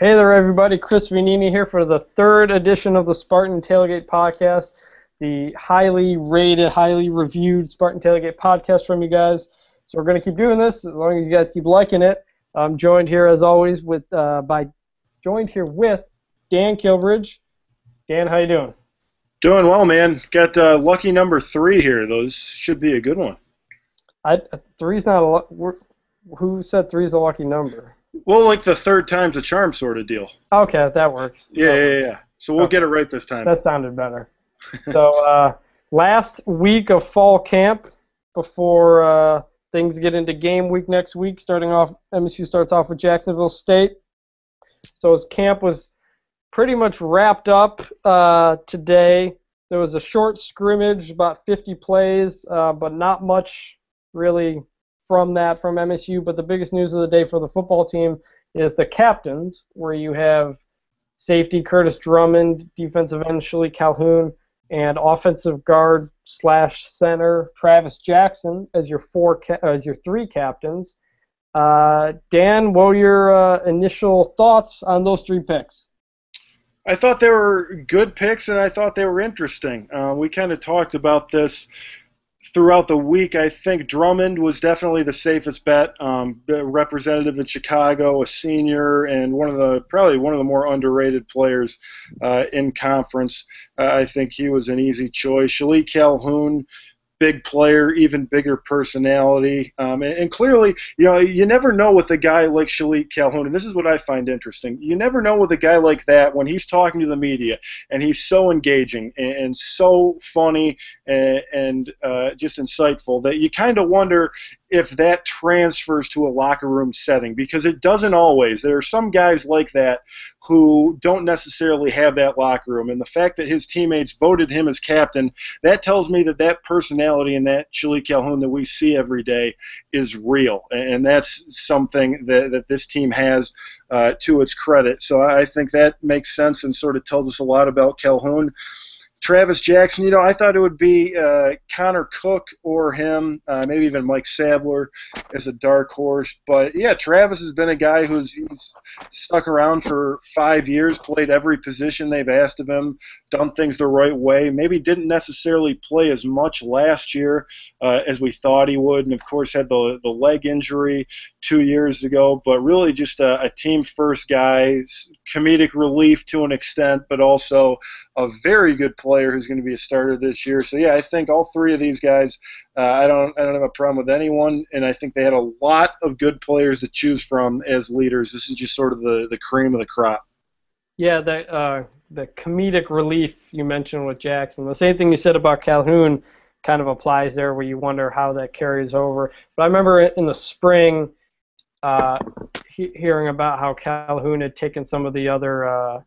Hey there, everybody. Chris Vanini here for the third edition of the Spartan Tailgate podcast, the highly rated, highly reviewed Spartan Tailgate podcast from you guys. So we're going to keep doing this as long as you guys keep liking it. I'm joined here, as always, with Dan Kilbridge. Dan, how you doing? Doing well, man. Got lucky number 3 here. Those should be a good one. Three's not who said three's a lucky number? Well, like the third time's a charm sort of deal. Okay, that works. Yeah. So we'll get it right this time. That sounded better. So last week of fall camp before things get into game week next week. MSU starts off with Jacksonville State. So his camp was pretty much wrapped up today. There was a short scrimmage, about 50 plays, but not much really from MSU. But the biggest news of the day for the football team is the captains, where you have safety Curtis Drummond, defensive end Shalik Calhoun, and offensive guard / center Travis Jackson as your three captains. Dan, what were your initial thoughts on those 3 picks? I thought they were good picks, and I thought they were interesting. We kind of talked about this throughout the week. I think Drummond was definitely the safest bet. Representative in Chicago, a senior, and probably one of the more underrated players in conference. I think he was an easy choice. Shalik Calhoun, big player, even bigger personality, and clearly, you never know with a guy like Shalik Calhoun, and this is what I find interesting. You never know with a guy like that when he's talking to the media, and he's so engaging and so funny and just insightful that you kind of wonder if that transfers to a locker room setting, because it doesn't always. There are some guys like that who don't necessarily have that locker room, and the fact that his teammates voted him as captain, that tells me that personality and that Shalik Calhoun that we see every day is real, and that's something that this team has to its credit. So I think that makes sense and sort of tells us a lot about Calhoun. Travis Jackson, I thought it would be Connor Cook or him, maybe even Mike Sadler as a dark horse. But, yeah, Travis has been a guy who's stuck around for 5 years, played every position they've asked of him, done things the right way, maybe didn't necessarily play as much last year as we thought he would, and, of course, had the leg injury 2 years ago, but really just a team-first guy, comedic relief to an extent, but also a very good player who's going to be a starter this year. So, yeah, I think all 3 of these guys, I don't have a problem with anyone, and I think they had a lot of good players to choose from as leaders. This is just sort of the cream of the crop. Yeah, the comedic relief you mentioned with Jackson. The same thing you said about Calhoun kind of applies there, where you wonder how that carries over. But I remember in the spring hearing about how Calhoun had taken some of the other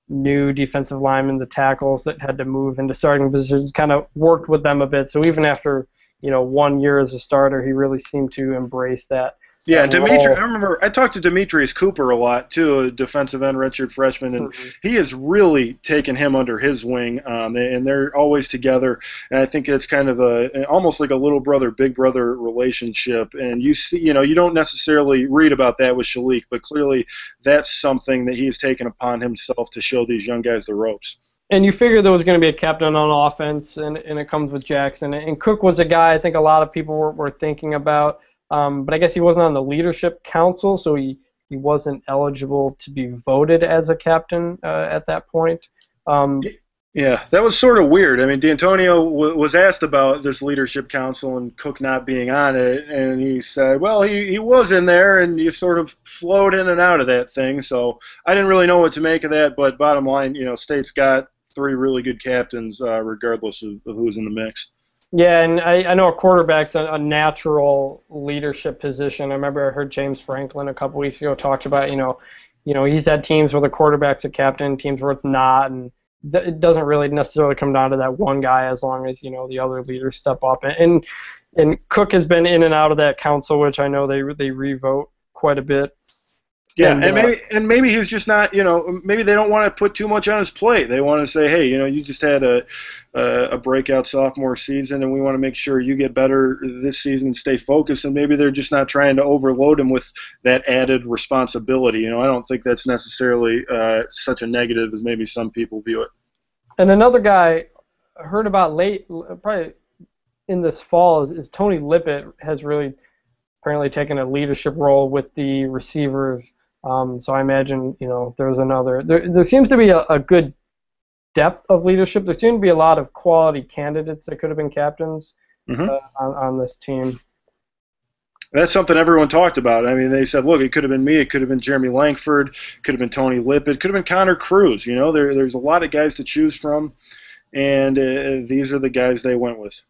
new defensive linemen, the tackles that had to move into starting positions, kind of worked with them a bit. So even after 1 year as a starter, he really seemed to embrace that. Yeah, Dimitri. I remember I talked to Demetrius Cooper a lot too, a defensive end, redshirt freshman, and he has really taken him under his wing, and they're always together. And I think it's kind of almost like a little brother, big brother relationship. And you see, you don't necessarily read about that with Shalik, but clearly that's something that he's taken upon himself to show these young guys the ropes. And you figured there was going to be a captain on offense, and it comes with Jackson. And Cook was a guy I think a lot of people were thinking about. But I guess he wasn't on the leadership council, so he wasn't eligible to be voted as a captain at that point. Yeah, that was sort of weird. I mean, D'Antonio was asked about this leadership council and Cook not being on it, and he said, well, he was in there, and you sort of flowed in and out of that thing. So I didn't really know what to make of that, but bottom line, State's got 3 really good captains regardless of who's in the mix. Yeah, and I know a quarterback's a natural leadership position. I remember I heard James Franklin a couple weeks ago talked about, he's had teams where the quarterback's a captain, teams where it's not, and it doesn't really necessarily come down to that one guy as long as, the other leaders step up. And Cook has been in and out of that council, which I know they re-vote quite a bit. Yeah, And maybe he's just not, maybe they don't want to put too much on his plate. They want to say, hey, you just had a breakout sophomore season, and we want to make sure you get better this season and stay focused. And maybe they're just not trying to overload him with that added responsibility. I don't think that's necessarily such a negative as maybe some people view it. And another guy I heard about late, probably in this fall, is Tony Lippett has really apparently taken a leadership role with the receivers. So I imagine, there's another. There seems to be a good depth of leadership. There seem to be a lot of quality candidates that could have been captains on this team. That's something everyone talked about. I mean, they said, look, it could have been me. It could have been Jeremy Langford. It could have been Tony Lippett. It could have been Connor Cruz. There's a lot of guys to choose from, and these are the guys they went with.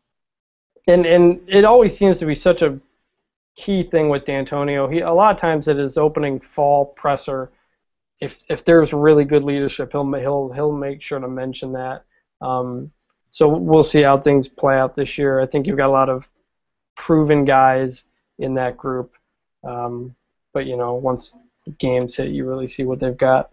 And it always seems to be such a key thing with D'Antonio. A lot of times at his opening fall presser, if there's really good leadership, he'll make sure to mention that. So we'll see how things play out this year. I think you've got a lot of proven guys in that group, but once games hit, you really see what they've got.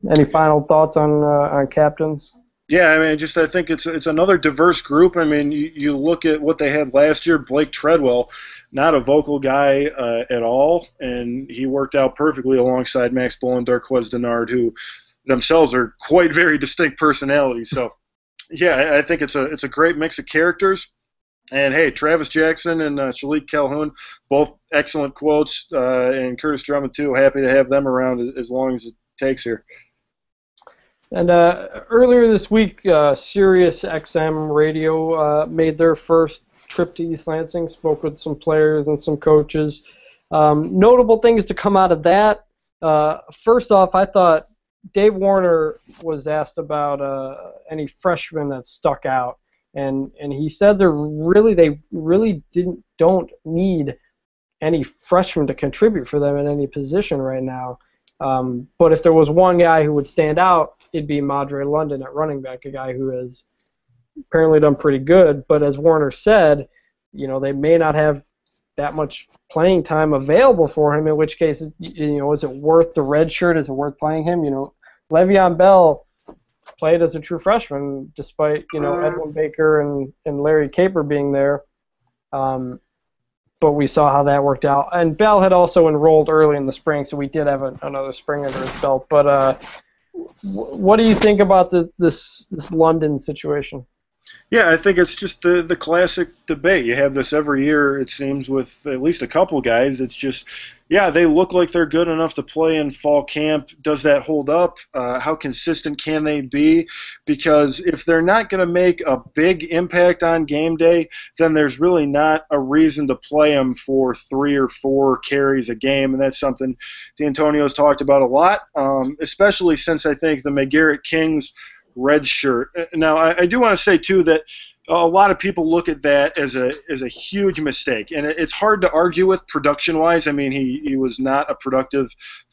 Any final thoughts on captains? Yeah, I think it's another diverse group. I mean, you look at what they had last year. Blake Treadwell, not a vocal guy at all, and he worked out perfectly alongside Max Bull and Darquez Denard, who themselves are quite very distinct personalities. So, yeah, I think it's a great mix of characters. And hey, Travis Jackson and Shalik Calhoun, both excellent quotes, and Curtis Drummond too. Happy to have them around as long as it takes here. And earlier this week, SiriusXM Radio made their first trip to East Lansing, spoke with some players and some coaches. Notable things to come out of that. First off, I thought Dave Warner was asked about any freshmen that stuck out, and he said they really don't need any freshmen to contribute for them in any position right now. But if there was one guy who would stand out, it'd be Madre London at running back, a guy who has apparently done pretty good. But as Warner said, they may not have that much playing time available for him, in which case, is it worth the red shirt? Is it worth playing him? Le'Veon Bell played as a true freshman despite, Edwin Baker and Larry Caper being there. But we saw how that worked out. And Bell had also enrolled early in the spring, so we did have another spring under his belt. But what do you think about this London situation? Yeah, I think it's just the classic debate. You have this every year, it seems, with at least a couple guys. It's just, yeah, they look like they're good enough to play in fall camp. Does that hold up? How consistent can they be? Because if they're not going to make a big impact on game day, then there's really not a reason to play them for 3 or 4 carries a game, and that's something D'Antonio's talked about a lot, especially since I think the Macgarrett Kings red shirt. Now, I do want to say, too, that a lot of people look at that as a huge mistake, and it's hard to argue with production-wise. I mean, he was not a productive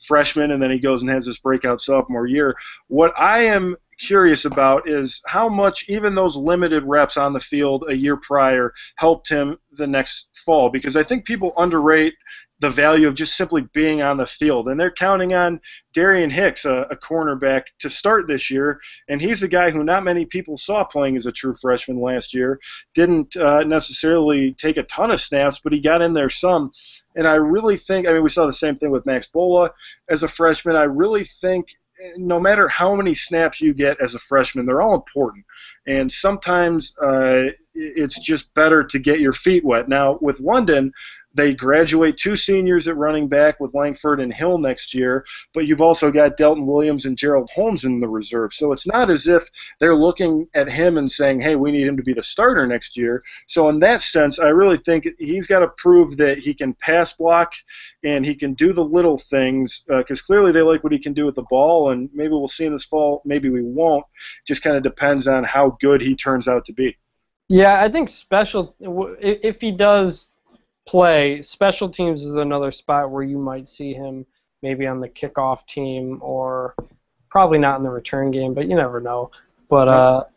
freshman, and then he goes and has this breakout sophomore year. What I am curious about is how much even those limited reps on the field a year prior helped him the next fall, because I think people underrate the value of just simply being on the field. And they're counting on Darian Hicks, a cornerback, to start this year. And he's a guy who not many people saw playing as a true freshman last year. Didn't necessarily take a ton of snaps, but he got in there some. And I really think, we saw the same thing with Max Bola as a freshman. I really think no matter how many snaps you get as a freshman, they're all important. And sometimes it's just better to get your feet wet. Now, with London, they graduate 2 seniors at running back with Langford and Hill next year, but you've also got Delton Williams and Gerald Holmes in the reserve. So it's not as if they're looking at him and saying, hey, we need him to be the starter next year. So in that sense, I really think he's got to prove that he can pass block and he can do the little things, because clearly they like what he can do with the ball, and maybe we'll see him this fall, maybe we won't. Just kind of depends on how good he turns out to be. Yeah, I think if he does play, special teams is another spot where you might see him maybe on the kickoff team, or probably not in the return game, but you never know. But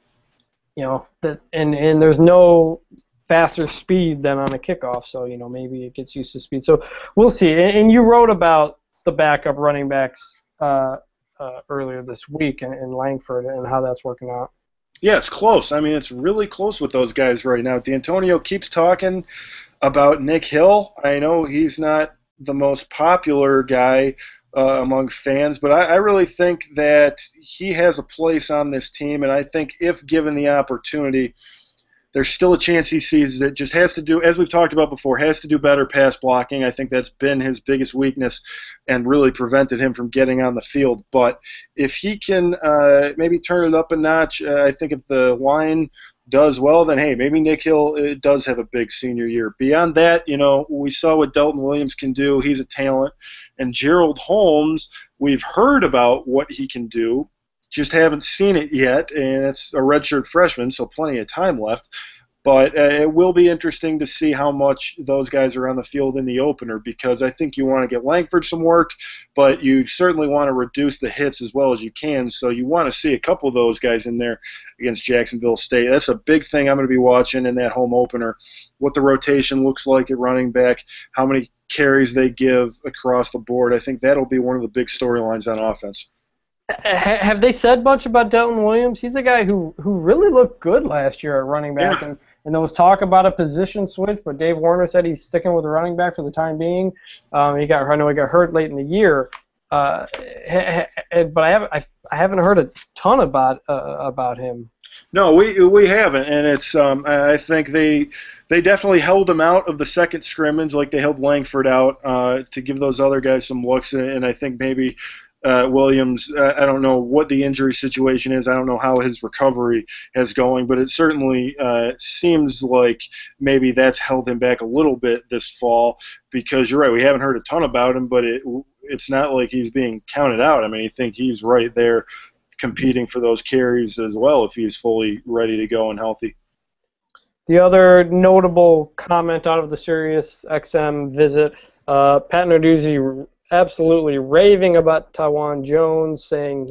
and there's no faster speed than on a kickoff, so maybe it gets used to speed. So we'll see. And you wrote about the backup running backs earlier this week in Langford and how that's working out. Yeah, it's close. I mean, it's really close with those guys right now. D'Antonio keeps talking about Nick Hill. I know he's not the most popular guy among fans, but I really think that he has a place on this team, and I think if given the opportunity, there's still a chance he seizes it. Just has to do, as we've talked about before, has to do better pass blocking. I think that's been his biggest weakness and really prevented him from getting on the field. But if he can maybe turn it up a notch, I think if the line does well, then, hey, maybe Nick Hill does have a big senior year. Beyond that, we saw what Delton Williams can do. He's a talent. And Gerald Holmes, we've heard about what he can do, just haven't seen it yet, and it's a redshirt freshman, so plenty of time left. But it will be interesting to see how much those guys are on the field in the opener, because I think you want to get Langford some work, but you certainly want to reduce the hits as well as you can. So you want to see a couple of those guys in there against Jacksonville State. That's a big thing I'm going to be watching in that home opener, what the rotation looks like at running back, how many carries they give across the board. I think that'll be one of the big storylines on offense. Have they said much about Delton Williams? He's a guy who really looked good last year at running back, Yeah. and there was talk about a position switch, but Dave Warner said he's sticking with the running back for the time being. I know he got hurt late in the year, but I haven't heard a ton about him. No, we haven't, and it's I think they definitely held him out of the second scrimmage like they held Langford out to give those other guys some looks, and I think maybe Williams, I don't know what the injury situation is. I don't know how his recovery is going, but it certainly seems like maybe that's held him back a little bit this fall, because you're right, we haven't heard a ton about him, but it's not like he's being counted out. I mean, I think he's right there competing for those carries as well if he's fully ready to go and healthy. The other notable comment out of the SiriusXM visit, Pat Narduzzi absolutely raving about Taiwan Jones, saying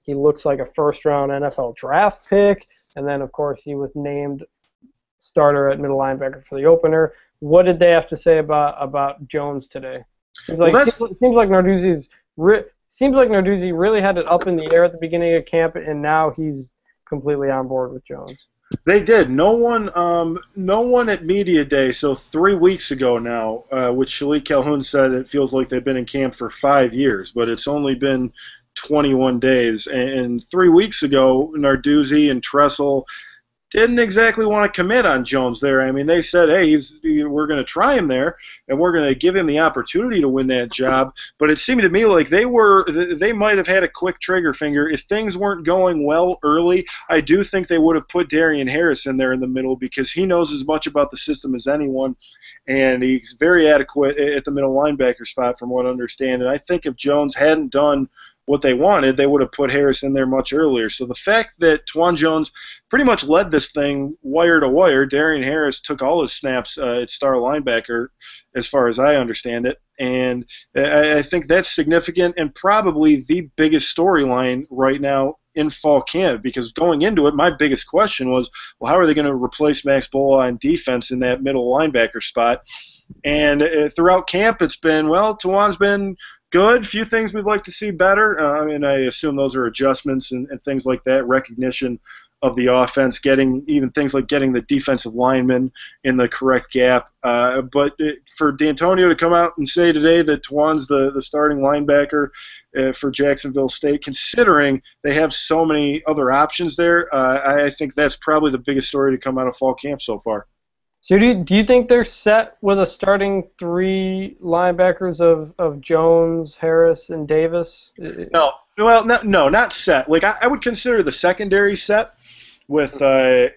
he looks like a first-round NFL draft pick, and then, of course, he was named starter at middle linebacker for the opener. What did they have to say about Jones today? Seems like Narduzzi really had it up in the air at the beginning of camp, and now he's completely on board with Jones. They did. No one at Media Day, so 3 weeks ago now, which Shalik Calhoun said it feels like they've been in camp for 5 years, but it's only been 21 days. And 3 weeks ago, Narduzzi and Tressel didn't exactly want to commit on Jones there. I mean, they said, hey, we're going to try him there, and we're going to give him the opportunity to win that job. But it seemed to me like they might have had a quick trigger finger. If things weren't going well early, I do think they would have put Darian Harris in there in the middle, because he knows as much about the system as anyone, and he's very adequate at the middle linebacker spot from what I understand. And I think if Jones hadn't done what they wanted, they would have put Harris in there much earlier. So the fact that Taiwan Jones pretty much led this thing wire to wire, Darian Harris took all his snaps at star linebacker, as far as I understand it, and I think that's significant and probably the biggest storyline right now in fall camp, because going into it, my biggest question was, well, how are they going to replace Max Bola on defense in that middle linebacker spot? And throughout camp, it's been, well, Tawan's been good. Few things we'd like to see better. I assume those are adjustments and things like that, recognition of the offense, getting the defensive lineman in the correct gap. But for D'Antonio to come out and say today that Tawan's the starting linebacker for Jacksonville State, considering they have so many other options there, I think that's probably the biggest story to come out of fall camp so far. So do you think they're set with a starting 3 linebackers of Jones, Harris, and Davis? No. Well, no, not set. Like I would consider the secondary set with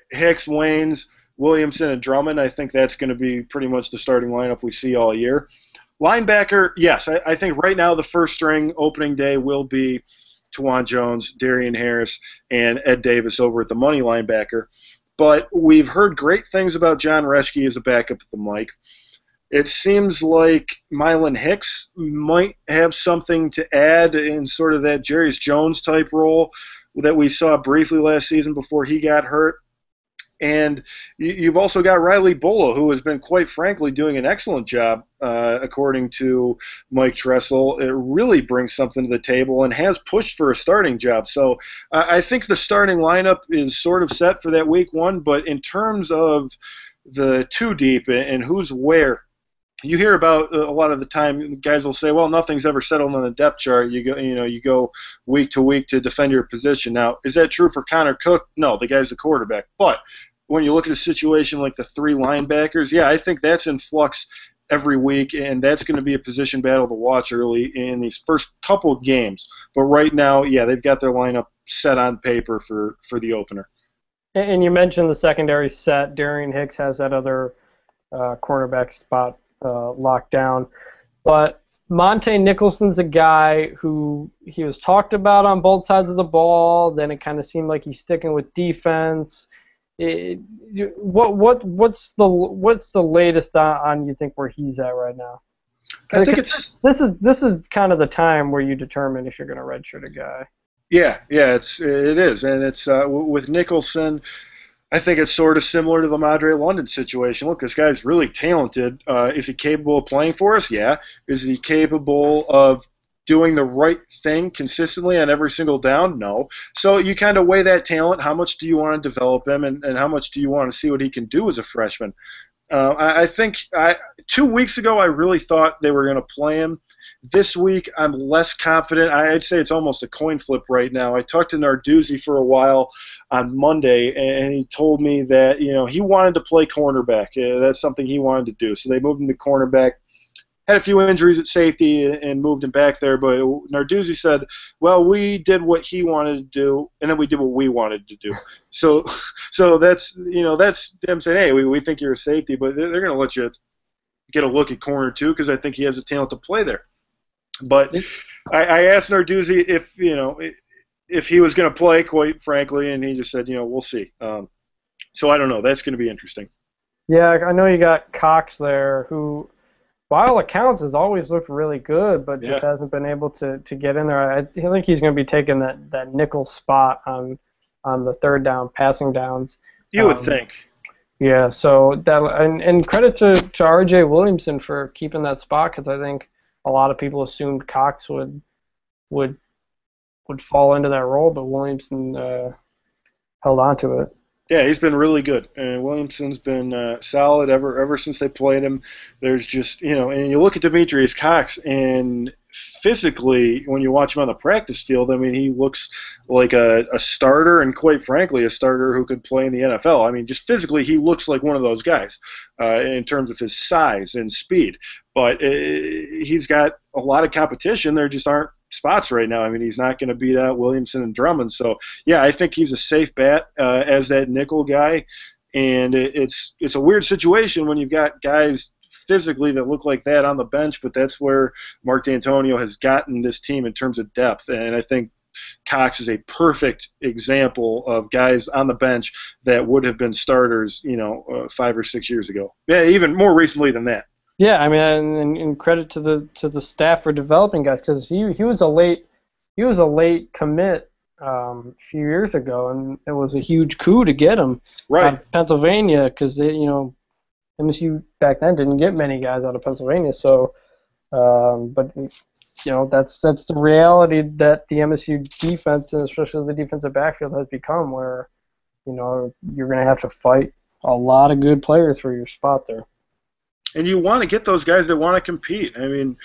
Hicks, Waynes, Williamson, and Drummond. I think that's going to be pretty much the starting lineup we see all year. Linebacker, yes. I think right now the first string opening day will be Taiwan Jones, Darian Harris, and Ed Davis over at the money linebacker. But we've heard great things about John Reschke as a backup at the mic. It seems like Mylon Hicks might have something to add in sort of that Jarius Jones type role that we saw briefly last season before he got hurt. And you've also got Riley Bulla, who has been, quite frankly, doing an excellent job, according to Mike Tressel. It really brings something to the table and has pushed for a starting job. So I think the starting lineup is sort of set for that week one. But in terms of the two deep and who's where, you hear about a lot of the time guys will say, well, nothing's ever settled on the depth chart. You go week to week to defend your position. Now, is that true for Connor Cook? No, the guy's the quarterback. But when you look at a situation like the three linebackers, yeah, I think that's in flux every week, and that's going to be a position battle to watch early in these first couple of games. But right now, yeah, they've got their lineup set on paper for the opener. And you mentioned the secondary set. Darian Hicks has that other cornerback spot locked down. But Monte Nicholson's a guy who he was talked about on both sides of the ball. Then it kind of seemed like he's sticking with defense. What's the latest on you think where he's at right now? I think this is kind of the time where you determine if you're going to redshirt a guy. Yeah, it is, and it's with Nicholson. I think it's sort of similar to the Madre London situation. Look, this guy's really talented. Is he capable of playing for us? Yeah. Is he capable of doing the right thing consistently on every single down? No. So you kind of weigh that talent. How much do you want to develop him, and how much do you want to see what he can do as a freshman? I think 2 weeks ago I really thought they were going to play him. This week I'm less confident. I'd say it's almost a coin flip right now. I talked to Narduzzi for a while on Monday, and he told me that he wanted to play cornerback. That's something he wanted to do. So they moved him to cornerback. Had a few injuries at safety and moved him back there, but Narduzzi said, well, we did what he wanted to do, and then we did what we wanted to do. So that's them saying, hey, we think you're a safety, but they're going to let you get a look at corner too, because I think he has a talent to play there. But I asked Narduzzi if he was going to play, quite frankly, and he just said, we'll see. So I don't know. That's going to be interesting. Yeah, I know you got Cox there, who, by all accounts, has always looked really good, but just hasn't been able to get in there. I think he's going to be taking that nickel spot on the third down passing downs. You would think. Yeah, so that and credit to R.J. Williamson for keeping that spot, because I think a lot of people assumed Cox would fall into that role, but Williamson held on to it. Yeah, he's been really good, and Williamson's been solid ever since they played him. There's just and you look at Demetrius Cox, and physically, when you watch him on the practice field, I mean, he looks like a starter, and quite frankly, a starter who could play in the NFL. I mean, just physically, he looks like one of those guys in terms of his size and speed. But he's got a lot of competition. There just aren't spots right now. I mean, he's not going to beat out Williamson and Drummond. So, yeah, I think he's a safe bet as that nickel guy. And it's a weird situation when you've got guys physically that look like that on the bench, but that's where Mark D'Antonio has gotten this team in terms of depth. And I think Cox is a perfect example of guys on the bench that would have been starters, 5 or 6 years ago. Yeah, even more recently than that. Yeah, I mean, and credit to the staff for developing guys, because he was a late commit a few years ago, and it was a huge coup to get him out of Pennsylvania, because MSU back then didn't get many guys out of Pennsylvania. So, but that's the reality that the MSU defense, and especially the defensive backfield, has become, where you're going to have to fight a lot of good players for your spot there. And you want to get those guys that want to compete. I mean,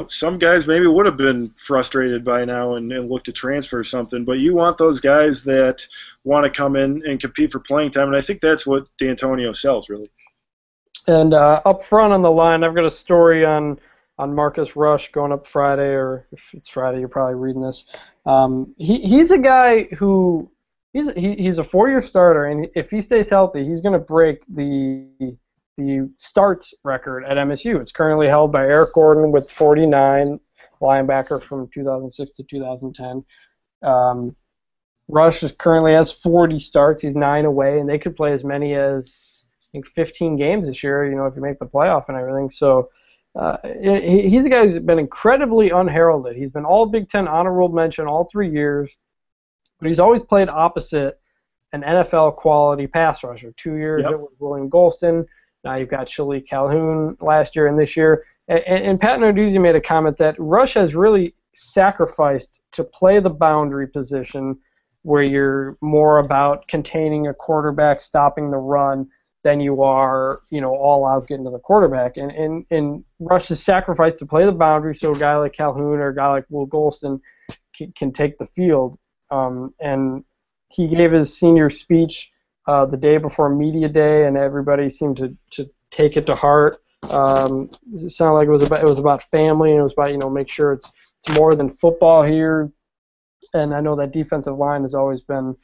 some guys maybe would have been frustrated by now and looked to transfer or something, but you want those guys that want to come in and compete for playing time, and I think that's what D'Antonio sells, really. And up front on the line, I've got a story on Marcus Rush going up Friday, or if it's Friday, you're probably reading this. He's a guy who he's a 4-year starter, and if he stays healthy, he's going to break the starts record at MSU. It's currently held by Eric Gordon with 49, linebacker from 2006 to 2010. Rush currently has 40 starts. He's 9 away, and they could play as many as, I think, 15 games this year, if you make the playoff and everything. So he's a guy who's been incredibly unheralded. He's been all Big Ten honor roll mention all 3 years, but he's always played opposite an NFL quality pass rusher. 2 years Yep. it was William Golston. Now you've got Shalik Calhoun last year and this year. And Pat Narduzzi made a comment that Rush has really sacrificed to play the boundary position where you're more about containing a quarterback, stopping the run, than you are, all out getting to the quarterback. And Rush has sacrificed to play the boundary so a guy like Calhoun or a guy like Will Golston can take the field. And he gave his senior speech the day before media day, and everybody seemed to take it to heart. It sounded like it was about family, and it was about make sure it's more than football here. And I know that defensive line has always been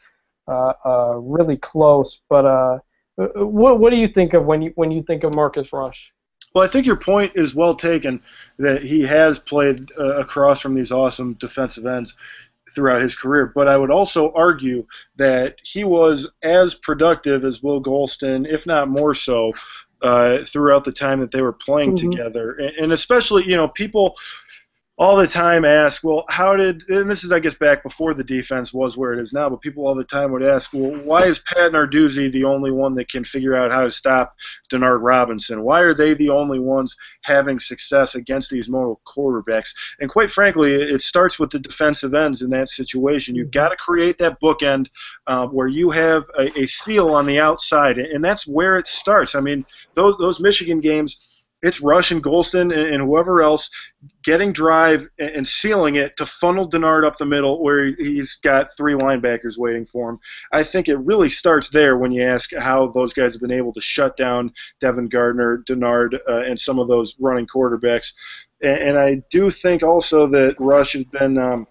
really close. But what do you think of when you think of Marcus Rush? Well, I think your point is well taken that he has played across from these awesome defensive ends throughout his career. But I would also argue that he was as productive as Will Golston, if not more so, throughout the time that they were playing together. And especially, people all the time ask, well, and this is, I guess, back before the defense was where it is now, but people all the time would ask, well, why is Pat Narduzzi the only one that can figure out how to stop Denard Robinson? Why are they the only ones having success against these mobile quarterbacks? And quite frankly, it starts with the defensive ends in that situation. You've got to create that bookend where you have a seal on the outside, and that's where it starts. I mean, those Michigan games, it's Rush and Golston and whoever else getting drive and sealing it to funnel Denard up the middle where he's got 3 linebackers waiting for him. I think it really starts there when you ask how those guys have been able to shut down Devin Gardner, Denard, and some of those running quarterbacks. And I do think also that Rush has been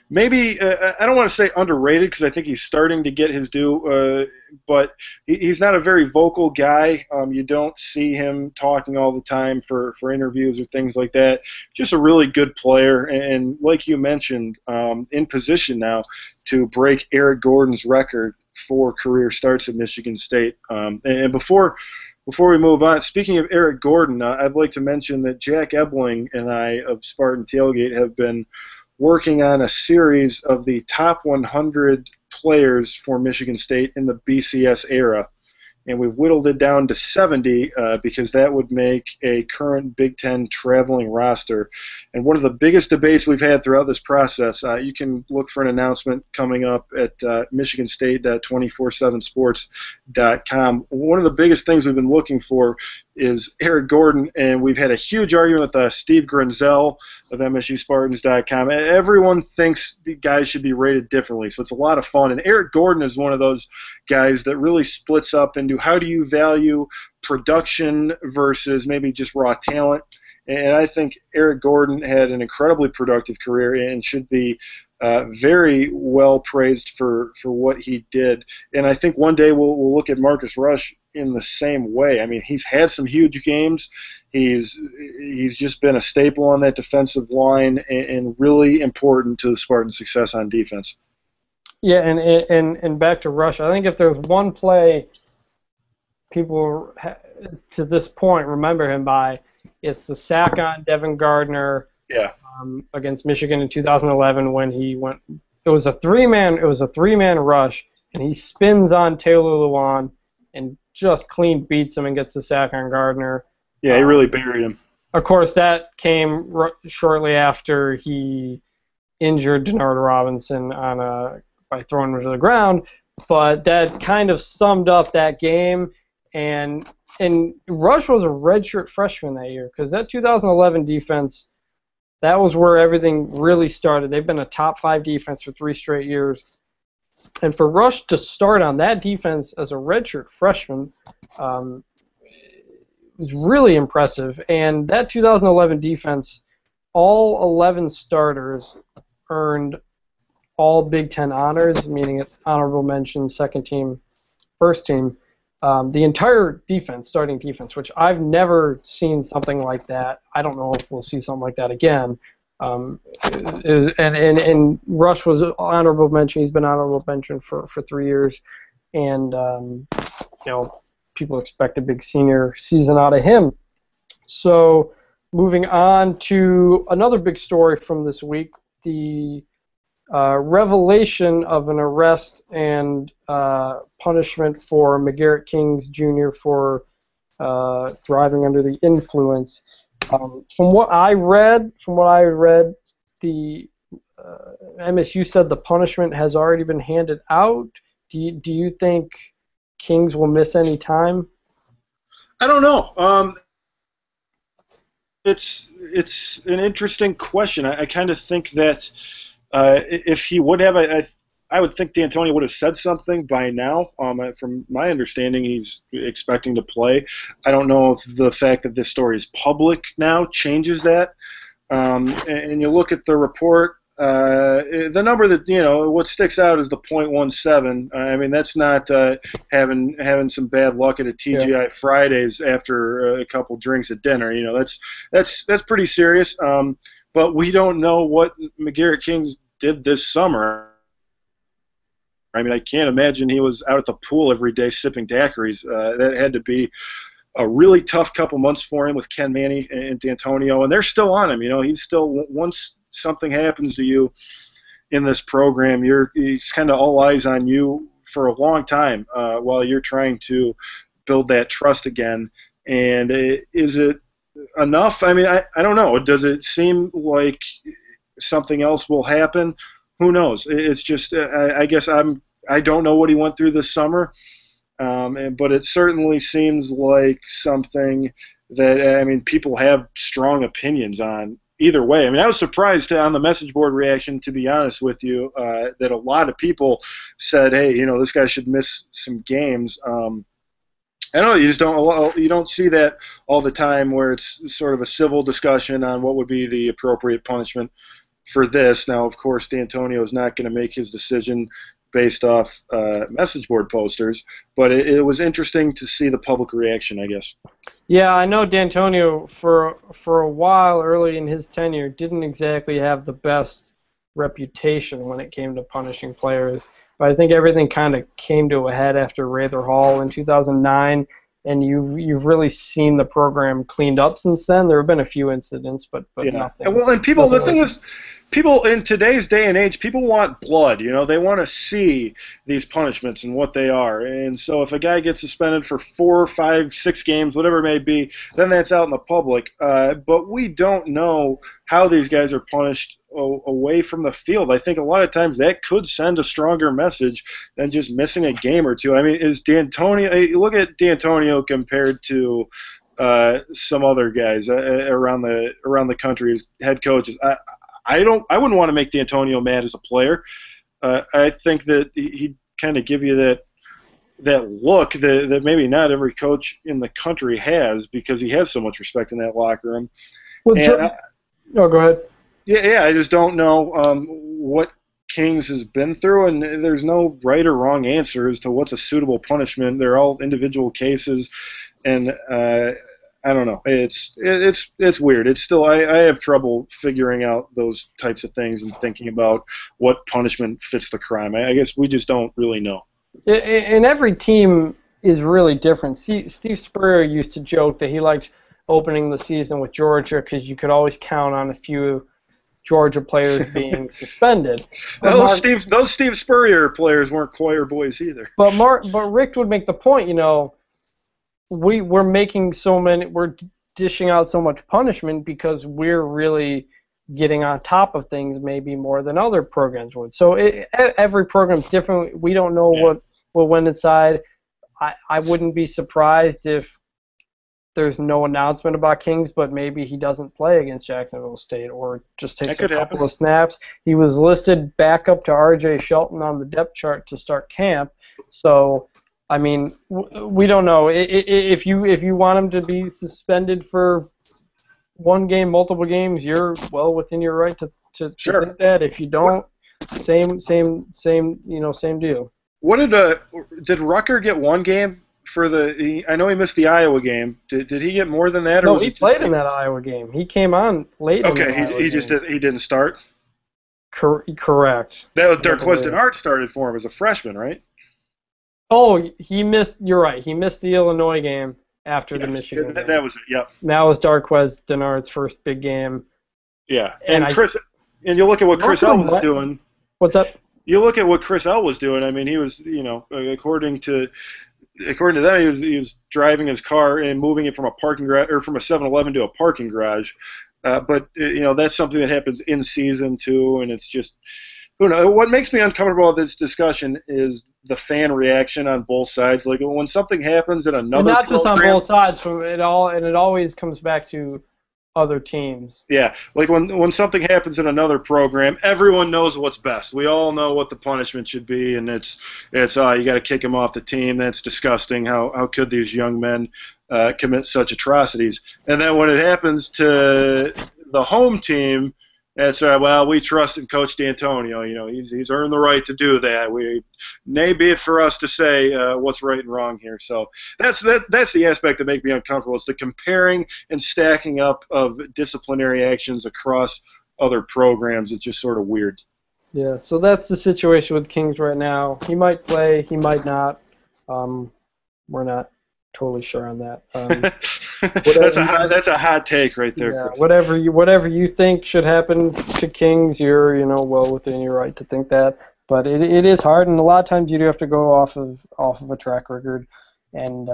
maybe I don't want to say underrated because I think he's starting to get his due, but he's not a very vocal guy. You don't see him talking all the time for interviews or things like that. Just a really good player, and like you mentioned, in position now to break Eric Gordon's record for career starts at Michigan State. And before we move on, speaking of Eric Gordon, I'd like to mention that Jack Ebling and I of Spartan Tailgate have been working on a series of the top 100 players for Michigan State in the BCS era. And we've whittled it down to 70 because that would make a current Big Ten traveling roster. And one of the biggest debates we've had throughout this process, you can look for an announcement coming up at michiganstate.247sports.com. One of the biggest things we've been looking for is Eric Gordon, and we've had a huge argument with Steve Grenzel of MSUSpartans.com. Everyone thinks the guys should be rated differently, so it's a lot of fun. And Eric Gordon is one of those guys that really splits up into how do you value production versus maybe just raw talent. And I think Eric Gordon had an incredibly productive career and should be very well praised for what he did. And I think one day we'll look at Marcus Rush in the same way. I mean, he's had some huge games. He's just been a staple on that defensive line and really important to the Spartans' success on defense. Yeah, and back to Rush, I think if there's one play people to this point remember him by, it's the sack on Devin Gardner against Michigan in 2011 when he went. It was a three-man rush, and he spins on Taylor Lewan and just clean beats him and gets the sack on Gardner. Yeah, he really buried him. Of course, that came shortly after he injured Denard Robinson by throwing him to the ground. But that kind of summed up that game. And Rush was a redshirt freshman that year because that 2011 defense, that was where everything really started. They've been a top 5 defense for 3 straight years. And for Rush to start on that defense as a redshirt freshman was really impressive. And that 2011 defense, all 11 starters earned all Big Ten honors, meaning it's honorable mention, second team, first team. The entire defense, starting defense, which I've never seen something like that. I don't know if we'll see something like that again. And Rush was honorable mention. He's been honorable mention for 3 years, and people expect a big senior season out of him. So moving on to another big story from this week, the revelation of an arrest and punishment for Macgarrett Kings Jr. for driving under the influence. From what I read, the MSU said the punishment has already been handed out. Do you think Kings will miss any time? I don't know. It's an interesting question. I kind of think that if he would have, I would think D'Antonio would have said something by now. From my understanding, he's expecting to play. I don't know if the fact that this story is public now changes that. And you look at the report, the number that, what sticks out is the .17. I mean, that's not having some bad luck at a TGI Fridays after a couple drinks at dinner. That's pretty serious. But we don't know what Macgarrett Kings did this summer. I mean, I can't imagine he was out at the pool every day sipping daiquiris. That had to be a really tough couple months for him with Ken Manny and D'Antonio, and they're still on him. He's still, once something happens to you in this program, he's kind of all eyes on you for a long time while you're trying to build that trust again. And is it enough? I mean, I don't know. Does it seem like something else will happen? Who knows? It's just, I guess I don't know what he went through this summer. But it certainly seems like something that, people have strong opinions on either way. I mean, I was surprised on the message board reaction, to be honest with you, that a lot of people said, hey, this guy should miss some games. I don't know, you don't see that all the time where it's sort of a civil discussion on what would be the appropriate punishment for this. Now, of course, D'Antonio is not going to make his decision based off message board posters, but it was interesting to see the public reaction, I guess. Yeah, I know D'Antonio for a while early in his tenure didn't exactly have the best reputation when it came to punishing players, but I think everything kind of came to a head after Rather Hall in 2009, and you've really seen the program cleaned up since then. There have been a few incidents, but nothing. And people, the thing is, people in today's day and age, people want blood. They want to see these punishments and what they are. And so if a guy gets suspended for 4, 5, 6 games, whatever it may be, then that's out in the public. But we don't know how these guys are punished away from the field. I think a lot of times that could send a stronger message than just missing a game or two. I mean, is D'Antonio? Look at D'Antonio compared to some other guys around the country as head coaches. I wouldn't want to make D'Antonio mad as a player. I think that he'd kind of give you that look that maybe not every coach in the country has, because he has so much respect in that locker room. Well, go ahead. Yeah, I just don't know what Kings has been through, and there's no right or wrong answer as to what's a suitable punishment. They're all individual cases, and I don't know. It's weird. It's still, I have trouble figuring out those types of things and thinking about what punishment fits the crime. I guess we just don't really know. And every team is really different. Steve Spurrier used to joke that he liked opening the season with Georgia because you could always count on a few Georgia players being suspended. Those Steve Spurrier players weren't choir boys either. But Rick would make the point, we're dishing out so much punishment because we're really getting on top of things maybe more than other programs would. So every program's different. We don't know what went inside. I wouldn't be surprised if there's no announcement about Kings, but maybe he doesn't play against Jacksonville State or just takes a couple of snaps. He was listed back up to R.J. Shelton on the depth chart to start camp. So, I mean, we don't know. If you want him to be suspended for one game, multiple games, you're well within your right to think that. If you don't, same deal. What did Rucker get one game for I know he missed the Iowa game. Did he get more than that? No, he played in that Iowa game. He came on late. Okay, he didn't start. Correct. That was Darquez Denard started for him as a freshman, right? Oh, he missed. You're right. He missed the Illinois game after the Michigan game. That was it. Yep. That was Darquez Denard's first big game. Yeah, and you look at what Chris L was doing. What's up? You look at what Chris L was doing. I mean, he was, according to them, he was driving his car and moving it from a parking garage or from a 7-Eleven to a parking garage. But that's something that happens in season too, and it's just, who knows. What makes me uncomfortable with this discussion is the fan reaction on both sides. Like when something happens in another and not program, just on both sides, from it all, and it always comes back to other teams. Yeah, like when something happens in another program, everyone knows what's best. We all know what the punishment should be, and it's you got to kick him off the team. That's disgusting. How could these young men commit such atrocities? And then when it happens to the home team, it's well, we trust in Coach D'Antonio. He's earned the right to do that. Be it for us to say what's right and wrong here. So that's the aspect that makes me uncomfortable. It's the comparing and stacking up of disciplinary actions across other programs. It's just sort of weird. Yeah. So that's the situation with Kings right now. He might play. He might not. We're not totally sure on that. That's a hot take right there, yeah, Chris. Whatever you think should happen to Kings, you're well within your right to think that. But it is hard, and a lot of times you do have to go off of a track record, and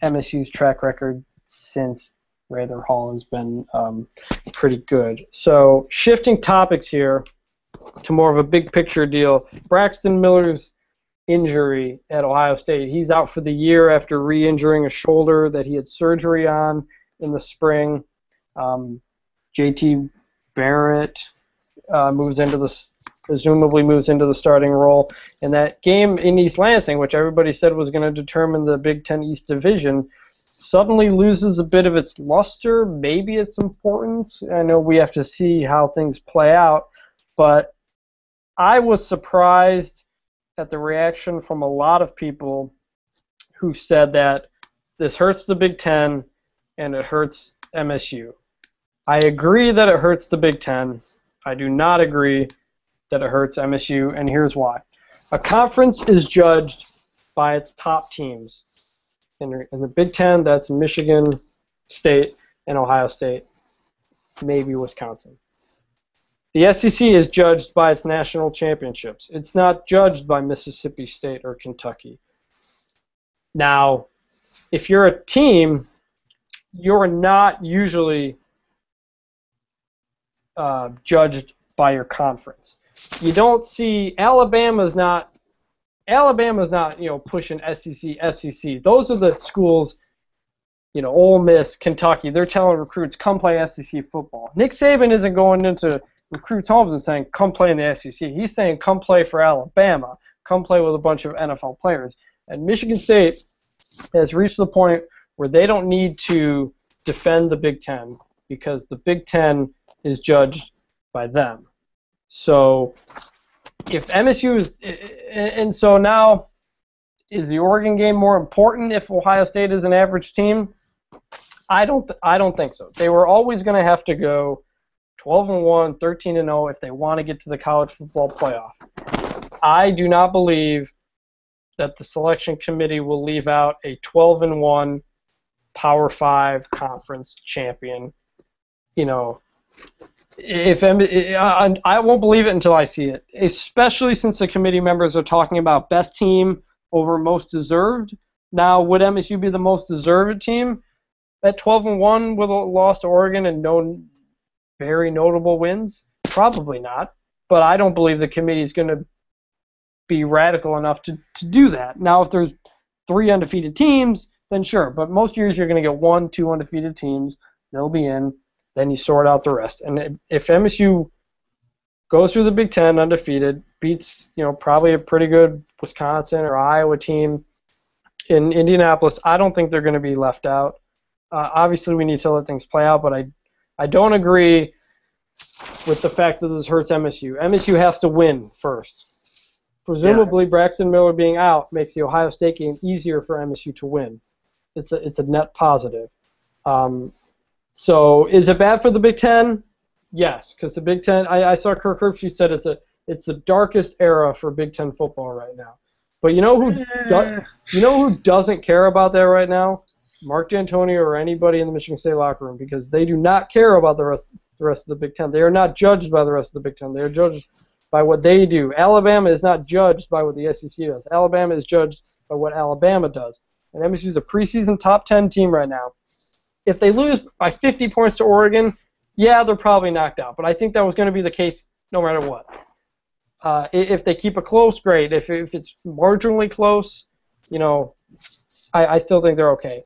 MSU's track record since Rather Hall has been pretty good. So shifting topics here to more of a big picture deal. Braxton Miller's injury at Ohio State. He's out for the year after re-injuring a shoulder that he had surgery on in the spring. JT Barrett presumably moves into the starting role. And that game in East Lansing, which everybody said was going to determine the Big Ten East Division, suddenly loses a bit of its luster, maybe its importance. I know we have to see how things play out, but I was surprised at the reaction from a lot of people who said that this hurts the Big Ten and it hurts MSU. I agree that it hurts the Big Ten. I do not agree that it hurts MSU, and here's why. A conference is judged by its top teams. In the Big Ten, that's Michigan State and Ohio State, maybe Wisconsin. The SEC is judged by its national championships. It's not judged by Mississippi State or Kentucky. Now, if you're a team, you're not usually judged by your conference. You don't see Alabama's not pushing SEC. Those are the schools, Ole Miss, Kentucky. They're telling recruits, come play SEC football. Nick Saban isn't going into recruits' homes and saying, come play in the SEC. He's saying, come play for Alabama. Come play with a bunch of NFL players. And Michigan State has reached the point where they don't need to defend the Big Ten because the Big Ten is judged by them. So if MSU is, and so now, is the Oregon game more important if Ohio State is an average team? I don't think so. They were always going to have to go 12-1, 13-0 if they want to get to the college football playoff. I do not believe that the selection committee will leave out a 12-1 Power 5 conference champion. I won't believe it until I see it, especially since the committee members are talking about best team over most deserved. Now, would MSU be the most deserved team at 12-1 with a loss to Oregon and no very notable wins? Probably not, but I don't believe the committee is going to be radical enough to do that. Now, if there's 3 undefeated teams, then sure, but most years you're going to get 1-2 undefeated teams. They'll be in. Then you sort out the rest. And if MSU goes through the Big Ten undefeated, beats probably a pretty good Wisconsin or Iowa team in Indianapolis, I don't think they're going to be left out. Obviously, we need to let things play out, but I don't agree with the fact that this hurts MSU. MSU has to win first. Presumably, yeah. Braxton Miller being out makes the Ohio State game easier for MSU to win. It's a net positive. So is it bad for the Big Ten? Yes, because the Big Ten, I saw Kirk Herbstreit said it's the darkest era for Big Ten football right now. But you know who doesn't care about that right now? Mark D'Antonio or anybody in the Michigan State locker room, because they do not care about the rest of the Big Ten. They are not judged by the rest of the Big Ten. They are judged by what they do. Alabama is not judged by what the SEC does. Alabama is judged by what Alabama does. And MSU is a preseason top 10 team right now. If they lose by 50 points to Oregon, yeah, they're probably knocked out. But I think that was going to be the case no matter what. If they keep it close, great. If it's marginally close, I still think they're okay.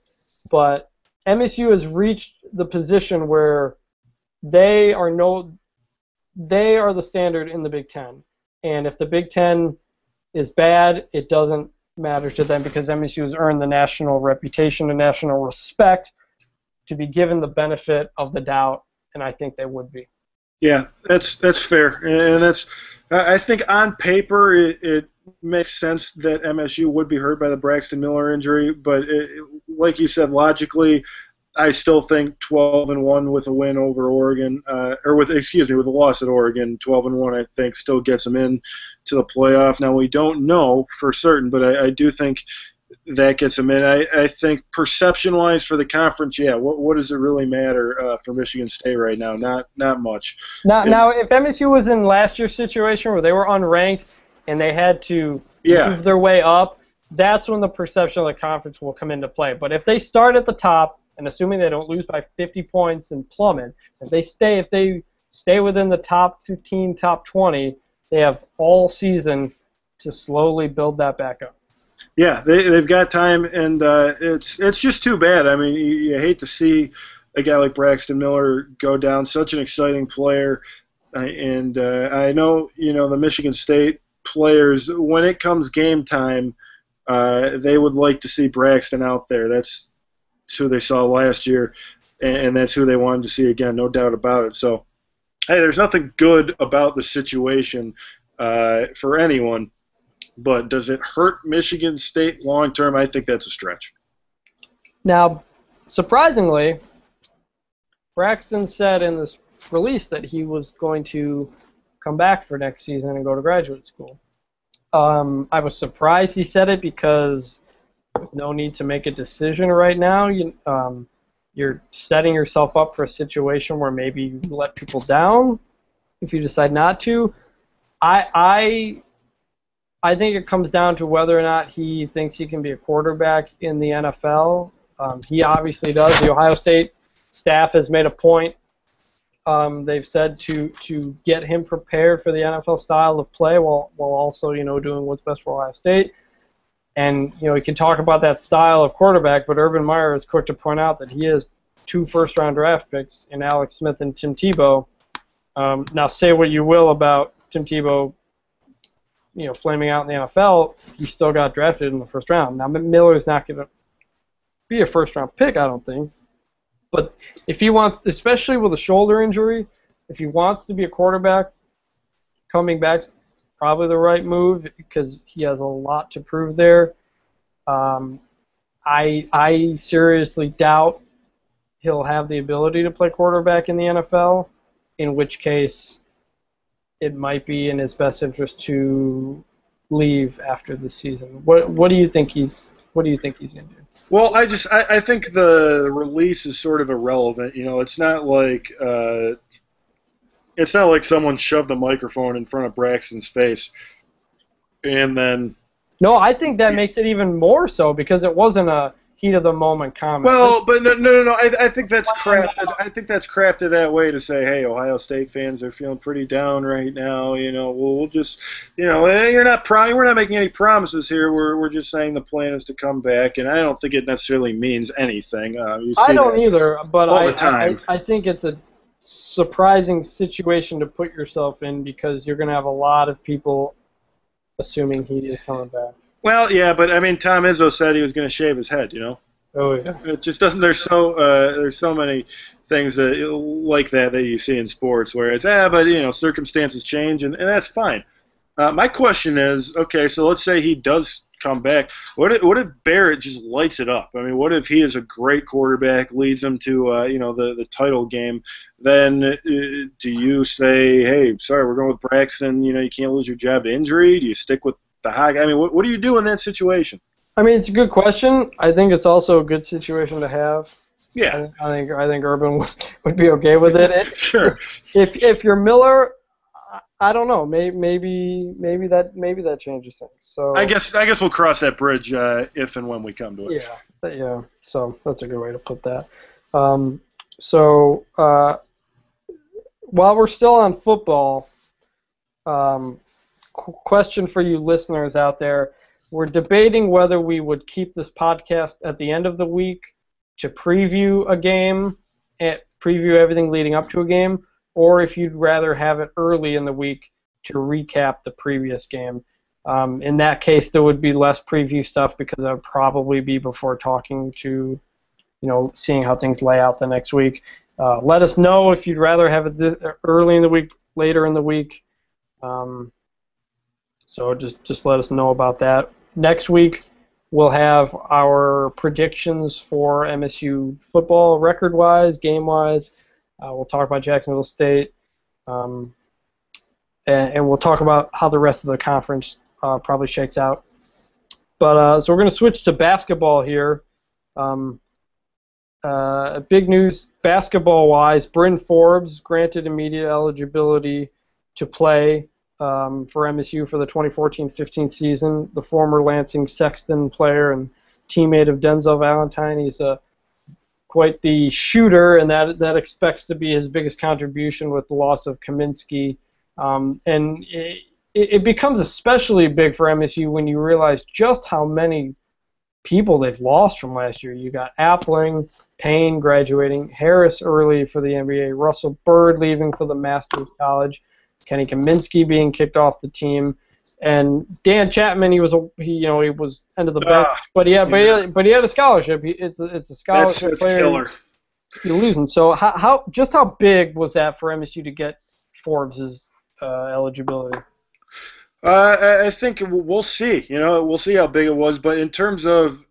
But MSU has reached the position where they are the standard in the Big Ten. And if the Big Ten is bad, it doesn't matter to them because MSU has earned the national reputation and national respect to be given the benefit of the doubt, and I think they would be. Yeah, that's fair. And I think on paper it makes sense that MSU would be hurt by the Braxton Miller injury, but like you said, logically, I still think 12-1 with a win over Oregon, with a loss at Oregon, 12-1 I think still gets them in to the playoff. Now we don't know for certain, but I do think that gets them in. I think perception-wise for the conference, yeah, what does it really matter for Michigan State right now? Not much. Now, if MSU was in last year's situation where they were unranked and they had to move their way up, that's when the perception of the conference will come into play. But if they start at the top, and assuming they don't lose by 50 points and plummet, if they stay within the top 15, top 20, they have all season to slowly build that back up. Yeah, they've got time, and it's just too bad. I mean, you hate to see a guy like Braxton Miller go down, such an exciting player, and I know the Michigan State players, when it comes game time, they would like to see Braxton out there. That's who they saw last year, and that's who they wanted to see again, no doubt about it. So, hey, there's nothing good about the situation for anyone, but does it hurt Michigan State long term? I think that's a stretch. Now, surprisingly, Braxton said in this release that he was going to come back for next season and go to graduate school. I was surprised he said it because there's no need to make a decision right now. You're setting yourself up for a situation where maybe you let people down if you decide not to. I think it comes down to whether or not he thinks he can be a quarterback in the NFL. He obviously does. The Ohio State staff has made a point. They've said to get him prepared for the NFL style of play while also doing what's best for Ohio State. And we can talk about that style of quarterback, but Urban Meyer is quick to point out that he has 2 first-round draft picks in Alex Smith and Tim Tebow. Now, say what you will about Tim Tebow, flaming out in the NFL, he still got drafted in the first round. Now, Miller's not going to be a first-round pick, I don't think. But if he wants, especially with a shoulder injury, if he wants to be a quarterback, coming back's probably the right move because he has a lot to prove there. I seriously doubt he'll have the ability to play quarterback in the NFL, in which case it might be in his best interest to leave after the season. What do you think he's going to do? Well, I think the release is sort of irrelevant. It's not like someone shoved a microphone in front of Braxton's face and then. No, I think that makes it even more so because it wasn't a heat of the moment comment. Well, but no. I think that's crafted. I think that's crafted that way to say, hey, Ohio State fans are feeling pretty down right now. We'll just, we're not making any promises here. We're just saying the plan is to come back, and I don't think it necessarily means anything. I don't either, but I think it's a surprising situation to put yourself in because you're going to have a lot of people assuming he is coming back. Well, yeah, but I mean, Tom Izzo said he was going to shave his head. Oh yeah. It just doesn't. There's so many things like that you see in sports where it's but circumstances change and that's fine. My question is, okay, so let's say he does come back. What if Barrett just lights it up? I mean, what if he is a great quarterback, leads them to the title game? Then do you say, hey, sorry, we're going with Braxton. You can't lose your job to injury. Do you stick with the high guy? I mean, what do you do in that situation? I mean, it's a good question. I think it's also a good situation to have. Yeah. I think Urban would be okay with it. Sure. If you're Miller, I don't know. Maybe that changes things. So I guess we'll cross that bridge if and when we come to it. Yeah. So that's a good way to put that. So while we're still on football, question for you listeners out there: we're debating whether we would keep this podcast at the end of the week to preview a game, and preview everything leading up to a game, or if you'd rather have it early in the week to recap the previous game. In that case, there would be less preview stuff because that would probably be before talking to, seeing how things lay out the next week. Let us know if you'd rather have it early in the week, later in the week. So just let us know about that. Next week, we'll have our predictions for MSU football record-wise, game-wise. We'll talk about Jacksonville State. And we'll talk about how the rest of the conference probably shakes out. But so we're going to switch to basketball here. Big news basketball-wise: Bryn Forbes granted immediate eligibility to play for MSU for the 2014-15 season. The former Lansing Sexton player and teammate of Denzel Valentine. He's quite the shooter, and that expects to be his biggest contribution with the loss of Kaminsky. And it becomes especially big for MSU when you realize just how many people they've lost from last year. You got Appling, Payne graduating, Harris early for the NBA, Russell Bird leaving for the Masters College, Kenny Kaminsky being kicked off the team, and Dan Chapman. He was end of the bench, but he had a scholarship. It's a scholarship that's player. Killer. You're losing. So how big was that for MSU to get Forbes' eligibility? I think we'll see. We'll see how big it was. But in terms of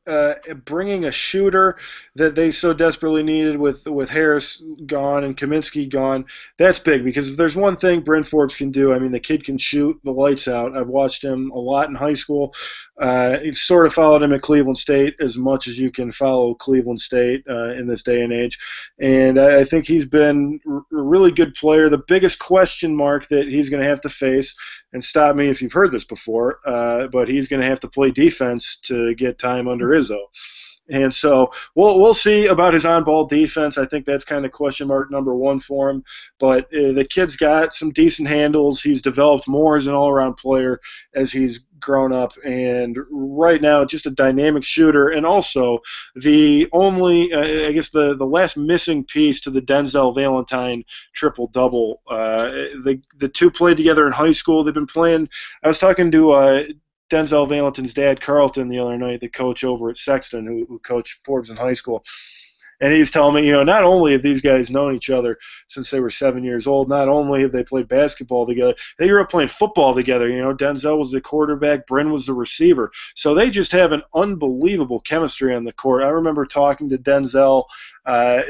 bringing a shooter that they so desperately needed with Harris gone and Kaminsky gone, that's big, because if there's one thing Bryn Forbes can do, I mean, the kid can shoot the lights out. I've watched him a lot in high school. Sort of followed him at Cleveland State as much as you can follow Cleveland State in this day and age. And I think he's been a really good player. The biggest question mark that he's going to have to face, and stop me if you've heard this before, but he's going to have to play defense to get time under Izzo. And so we'll see about his on-ball defense. I think that's kind of question mark number one for him. But the kid's got some decent handles. He's developed more as an all-around player as he's grown up. And right now, just a dynamic shooter. And also the only, the last missing piece to the Denzel Valentine triple-double. The two played together in high school. They've been playing. I was talking to Denzel Valentine's dad, Carlton, the other night, the coach over at Sexton, who coached Forbes in high school. And he's telling me, not only have these guys known each other since they were 7 years old, not only have they played basketball together, they grew up playing football together. Denzel was the quarterback, Bryn was the receiver. So they just have an unbelievable chemistry on the court. I remember talking to Denzel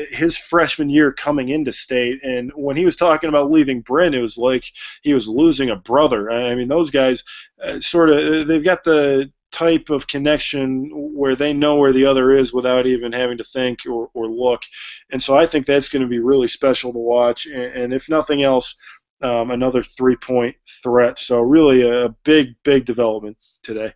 his freshman year coming into state, and when he was talking about leaving Bryn, it was like he was losing a brother. I mean, those guys they've got the type of connection where they know where the other is without even having to think or look. And so I think that's going to be really special to watch. And if nothing else, another three-point threat. So really a big, big development today.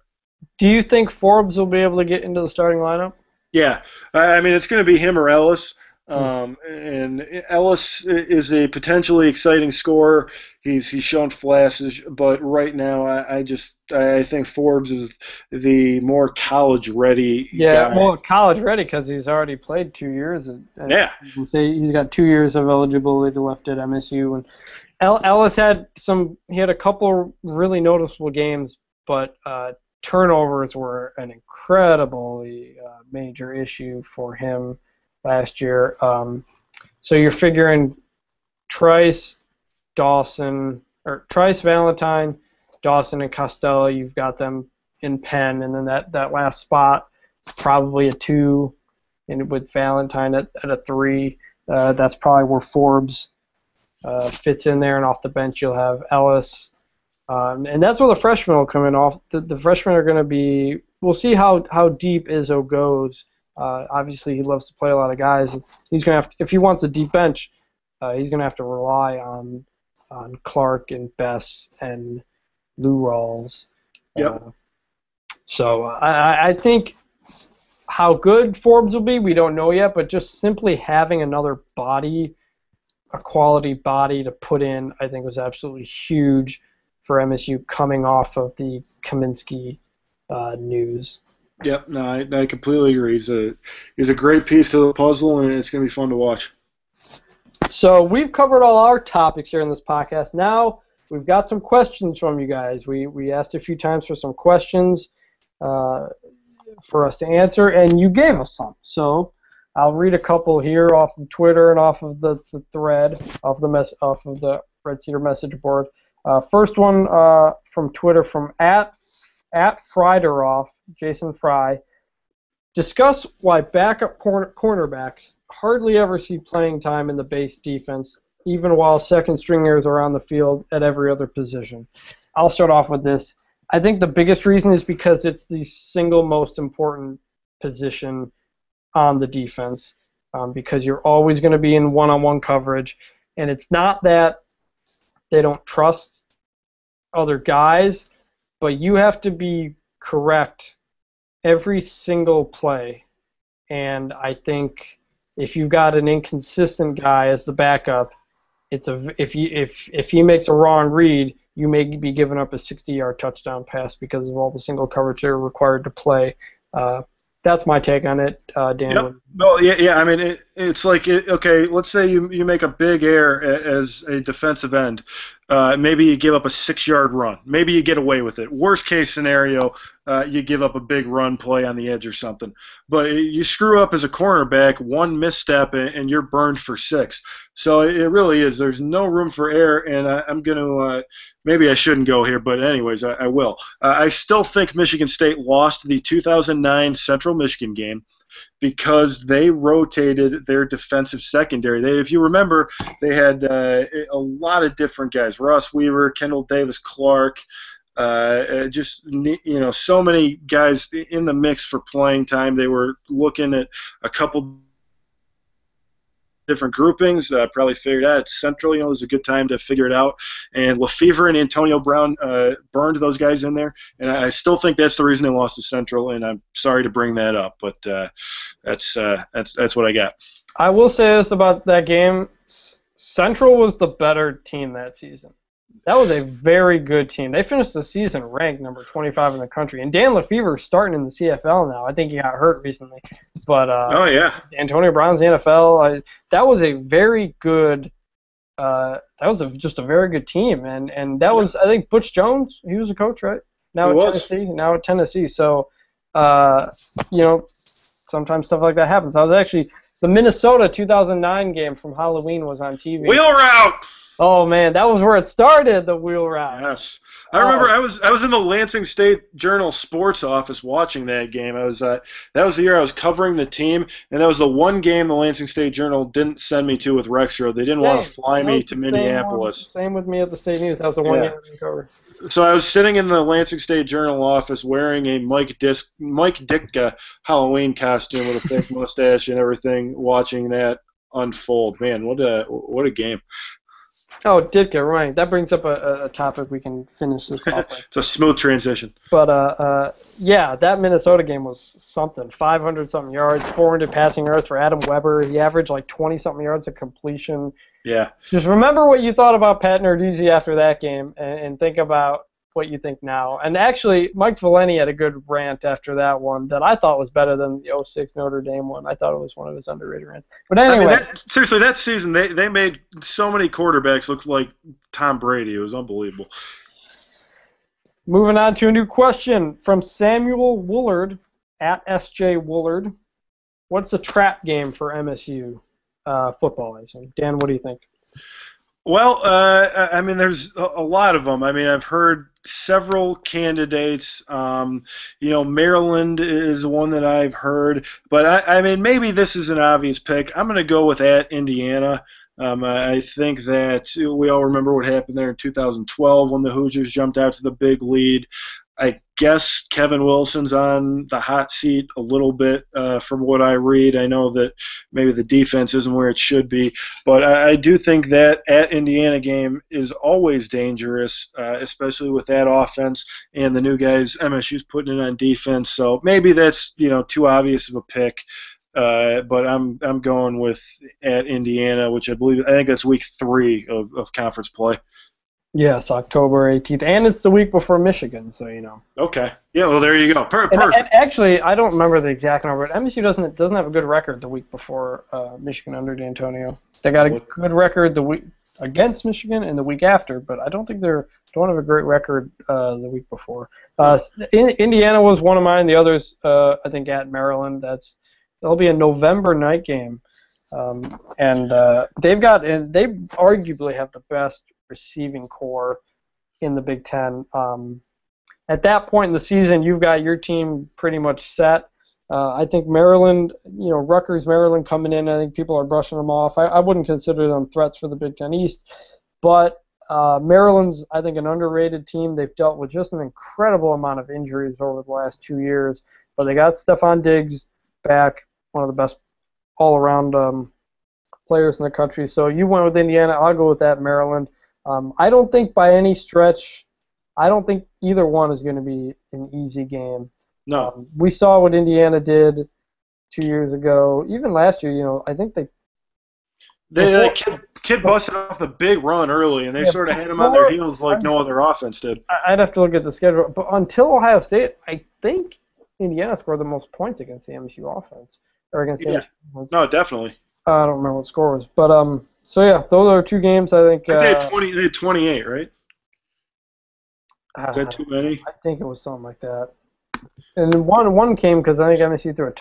Do you think Forbes will be able to get into the starting lineup? Yeah. I mean, it's going to be him or Ellis. And Ellis is a potentially exciting scorer. He's shown flashes, but right now I think Forbes is the more college-ready guy. Well, college-ready because he's already played 2 years. Yeah. You can say he's got 2 years of eligibility left at MSU. And Ellis had a couple really noticeable games, but turnovers were an incredibly major issue for him last year. So you're figuring Trice, Valentine, Dawson, and Costello, you've got them in Penn, and then that last spot is probably a 2, and with Valentine at a 3, that's probably where Forbes fits in there, and off the bench you'll have Ellis. And that's where the freshmen will come in off. The freshmen are going to be, we'll see how deep Izzo goes. Obviously, he loves to play a lot of guys. He's going to have to, if he wants a deep bench, he's going to have to rely on on Clark and Bess and Lou Rawls. Yep. So I think how good Forbes will be, we don't know yet, but just simply having another body, a quality body to put in, I think was absolutely huge for MSU coming off of the Kaminsky news. Yep, no, I completely agree. He's a great piece to the puzzle, and it's going to be fun to watch. So we've covered all our topics here in this podcast. Now we've got some questions from you guys. We asked a few times for some questions for us to answer, and you gave us some. So I'll read a couple here off of Twitter and off of the thread, off of the Red Cedar message board. First one from Twitter from at Fryderoff, Jason Fry. Discuss why backup cornerbacks hardly ever see playing time in the base defense, even while second stringers are on the field at every other position. I'll start off with this. I think the biggest reason is because it's the single most important position on the defense, because you're always going to be in one-on-one coverage, and it's not that they don't trust other guys, but you have to be correct every single play. And I think if you've got an inconsistent guy as the backup, if he makes a wrong read, you may be giving up a 60-yard touchdown pass because of all the single coverage they're required to play. That's my take on it, Dan. Yep. Well, yeah. I mean, it's like, okay, let's say you make a big error as a defensive end. Maybe you give up a 6-yard run. Maybe you get away with it. Worst case scenario, you give up a big run play on the edge or something. But you screw up as a cornerback, one misstep, and you're burned for 6. So it really is. There's no room for error, and I'm going to maybe I shouldn't go here, but anyways, I will. I still think Michigan State lost the 2009 Central Michigan game because they rotated their defensive secondary. If you remember, they had a lot of different guys: Ross Weaver, Kendall Davis, Clark, so many guys in the mix for playing time. They were looking at a couple different groupings. Probably figured out Central, it was a good time to figure it out. And Lefevre and Antonio Brown burned those guys in there. And I still think that's the reason they lost to Central. And I'm sorry to bring that up, but that's what I got. I will say this about that game: Central was the better team that season. That was a very good team. They finished the season ranked number 25 in the country. And Dan Lefevre is starting in the CFL now. I think he got hurt recently. But oh, yeah. Antonio Brown's the NFL. That was a very good just a very good team. And that was, I think, Butch Jones. He was a coach, right? Now at Tennessee. So, sometimes stuff like that happens. The Minnesota 2009 game from Halloween was on TV. Wheel route! Oh man, that was where it started, the wheel route. Yes, I remember. I was in the Lansing State Journal sports office watching that game. That was the year I was covering the team, and that was the one game the Lansing State Journal didn't send me to with Rexroad. They didn't want to fly me to Minneapolis. Same with me at the State News. That was the one game I didn't cover. So I was sitting in the Lansing State Journal office wearing a Mike Ditka Halloween costume with a fake mustache and everything, watching that unfold. Man, what a game! Oh, Ditka, right. That brings up a topic we can finish this off with. It's a smooth transition. But, that Minnesota game was something. 500-something yards, 400 passing yards for Adam Weber. He averaged like 20-something yards of completion. Yeah. Just remember what you thought about Pat Narduzzi after that game and think about what you think now. And actually, Mike Valeni had a good rant after that one that I thought was better than the 06 Notre Dame one. I thought it was one of his underrated rants. But anyway. Seriously, that season, they made so many quarterbacks look like Tom Brady. It was unbelievable. Moving on to a new question from Samuel Woolard at SJ Woolard. What's the trap game for MSU football? Dan, what do you think? Well, there's a lot of them. I've heard several candidates. Maryland is one that I've heard. But, maybe this is an obvious pick. I'm going to go with at Indiana. I think that we all remember what happened there in 2012 when the Hoosiers jumped out to the big lead. I guess Kevin Wilson's on the hot seat a little bit from what I read. I know that maybe the defense isn't where it should be, but I do think that at Indiana game is always dangerous, especially with that offense and the new guys MSU's putting in on defense. So maybe that's too obvious of a pick. But I'm going with at Indiana, which I think that's week 3 of conference play. Yes, October 18th, and it's the week before Michigan, so Okay. Yeah. Well, there you go. Perfect. And actually, I don't remember the exact number, but MSU doesn't have a good record the week before Michigan under D'Antonio. They got a good record the week against Michigan and the week after, but I don't think don't have a great record the week before. Indiana was one of mine. The others, I think, at Maryland. That'll be a November night game, and they arguably have the best receiving core in the Big Ten. At that point in the season, you've got your team pretty much set. I think Maryland, Rutgers, Maryland coming in, I think people are brushing them off. I wouldn't consider them threats for the Big Ten East, but Maryland's, I think, an underrated team. They've dealt with just an incredible amount of injuries over the last 2 years, but they got Stephon Diggs back, one of the best all-around players in the country. So you went with Indiana. I'll go with that, Maryland. I don't think by any stretch, I don't think either one is going to be an easy game. No. We saw what Indiana did 2 years ago. Even last year, I think kid busted off the big run early, and they sort of had him on their heels like no other offense did. I'd have to look at the schedule. But until Ohio State, I think Indiana scored the most points against the MSU offense. Or against the MSU. No, definitely. I don't remember what the score was. But, so yeah, those are 2 games I think. They had 28, right? Is that too many? I think it was something like that. And one came because I think MSU threw an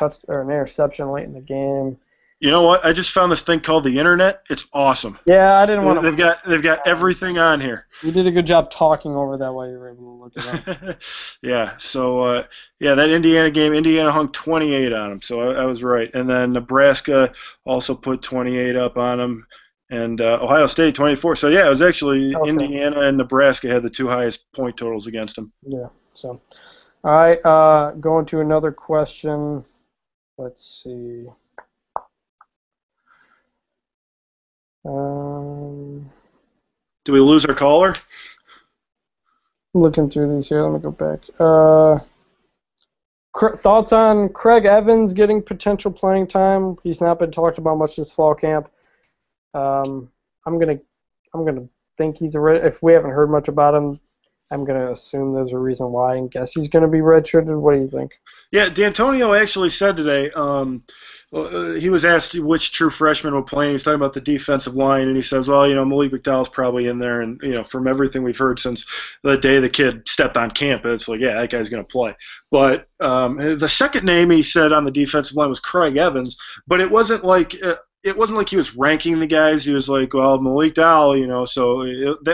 interception late in the game. You know what? I just found this thing called the internet. It's awesome. Yeah, I didn't want to. They've got everything on here. You did a good job talking over that while you were able to look it up. Yeah. So that Indiana game, Indiana hung 28 on them. So I was right. And then Nebraska also put 28 up on them. And Ohio State 24. So yeah, it was actually Indiana and Nebraska had the 2 highest point totals against them. Yeah. So, all right. Going to another question. Let's see. Do we lose our caller? I'm looking through these here. Let me go back. Thoughts on Craig Evans getting potential playing time? He's not been talked about much this fall camp. I'm gonna think he's if we haven't heard much about him, I'm gonna assume there's a reason why and guess he's gonna be redshirted. What do you think? Yeah, D'Antonio actually said today. He was asked which true freshman will play, and he's talking about the defensive line, and he says, well, Malik McDowell's probably in there, and, from everything we've heard since the day the kid stepped on campus, it's like, yeah, that guy's going to play. But the second name he said on the defensive line was Craig Evans, but it wasn't like he was ranking the guys. He was like, well, Malik Dowell, so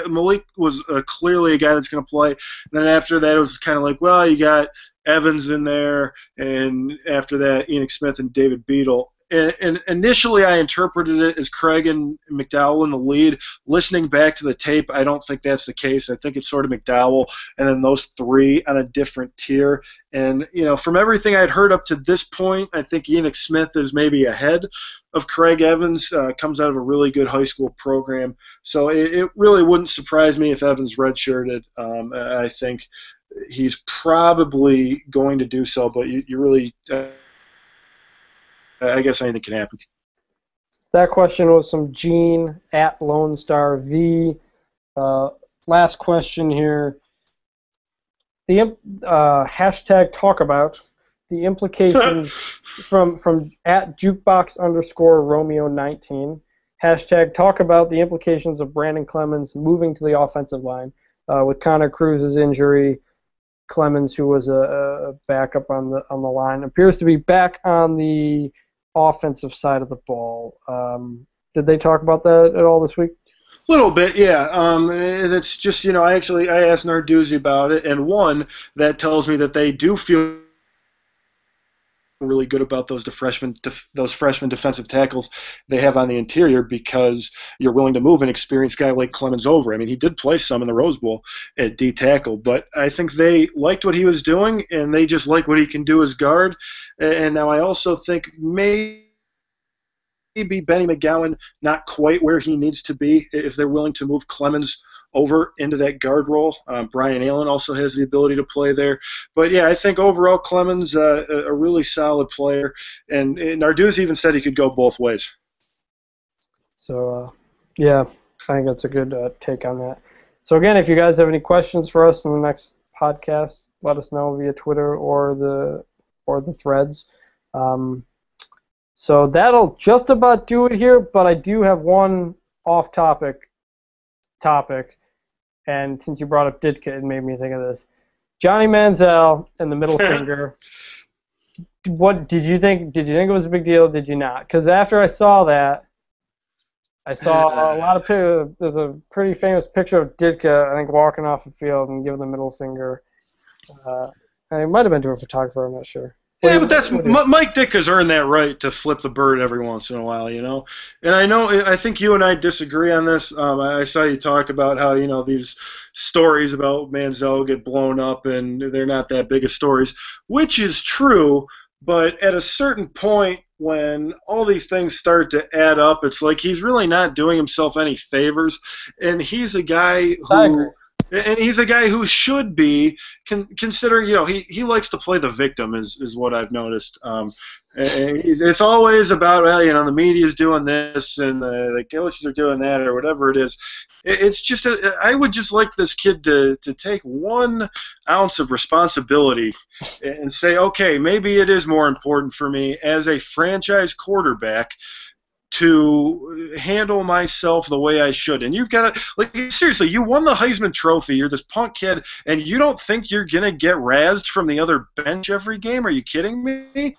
Malik was clearly a guy that's going to play. And then after that, it was kind of like, well, you got Evans in there, and after that, Enoch Smith and David Beadle. And initially, I interpreted it as Craig and McDowell in the lead. Listening back to the tape, I don't think that's the case. I think it's sort of McDowell and then those 3 on a different tier. And, from everything I'd heard up to this point, I think Enoch Smith is maybe ahead of Craig Evans, comes out of a really good high school program. So it really wouldn't surprise me if Evans redshirted. I think he's probably going to do so, but you really I guess anything can happen. That question was from Gene at Lone Star V. Last question here. The hashtag talk about the implications from at jukebox_Romeo19. Hashtag talk about the implications of Brandon Clemens moving to the offensive line with Connor Cruz's injury. Clemens, who was a backup on the line, appears to be back on the offensive side of the ball. Did they talk about that at all this week? A little bit, yeah. And it's just, I asked Narduzzi about it, and one, that tells me that they do feel really good about those freshman defensive tackles they have on the interior, because you're willing to move an experienced guy like Clemens over. I mean, he did play some in the Rose Bowl at D tackle, but I think they liked what he was doing, and they just like what he can do as guard. And now I also think maybe Benny McGowan not quite where he needs to be if they're willing to move Clemens over into that guard role. Brian Allen also has the ability to play there. But, yeah, I think overall Clemens a really solid player. And Narduz even said he could go both ways. So, yeah, I think that's a good take on that. So, again, if you guys have any questions for us in the next podcast, let us know via Twitter or the threads. So that'll just about do it here, but I do have one off-topic topic, and since you brought up Ditka, it made me think of this. Johnny Manziel and the middle finger. What did you think? Did you think it was a big deal? Did you not? Because after I saw that, I saw a lot of pictures. There's a pretty famous picture of Ditka, I think, walking off the field and giving the middle finger. And it might have been to a photographer. I'm not sure. Yeah, but that's Mike Ditka's earned that right to flip the bird every once in a while, you know. And I think you and I disagree on this. I saw you talk about how, you know, these stories about Manziel get blown up and they're not that big of stories, which is true. But at a certain point, when all these things start to add up, it's like he's really not doing himself any favors. And he's a guy who should be considering, you know, he likes to play the victim, is what I've noticed. And it's always about, well, you know, the media's doing this and the coaches are doing that or whatever it is. It's just I would just like this kid to take 1 ounce of responsibility and say, okay, maybe it is more important for me as a franchise quarterback to handle myself the way I should. And you've got to, like, seriously, you won the Heisman Trophy. You're this punk kid, and you don't think you're going to get razzed from the other bench every game? Are you kidding me?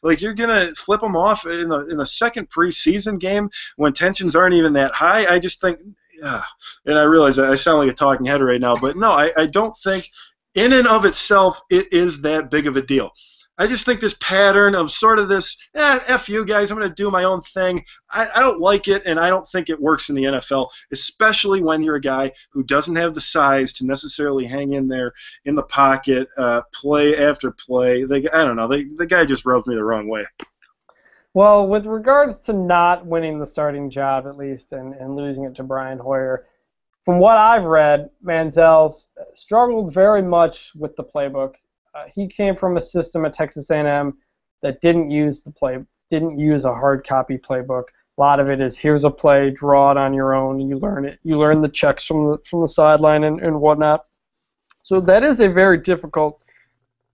Like, you're going to flip them off in the second preseason game when tensions aren't even that high? I just think, and I realize I sound like a talking head right now, but no, I don't think in and of itself it is that big of a deal. I just think this pattern of sort of this, F you guys, I'm going to do my own thing, I don't like it, and I don't think it works in the NFL, especially when you're a guy who doesn't have the size to necessarily hang in there in the pocket, play after play. I don't know. The guy just rubs me the wrong way. Well, with regards to not winning the starting job, at least, and losing it to Brian Hoyer, from what I've read, Manziel struggled very much with the playbook. He came from a system at Texas A&M that didn't use a hard copy playbook. A lot of it is, here's a play, draw it on your own, and you learn it. You learn the checks from the sideline and whatnot. So that is a very difficult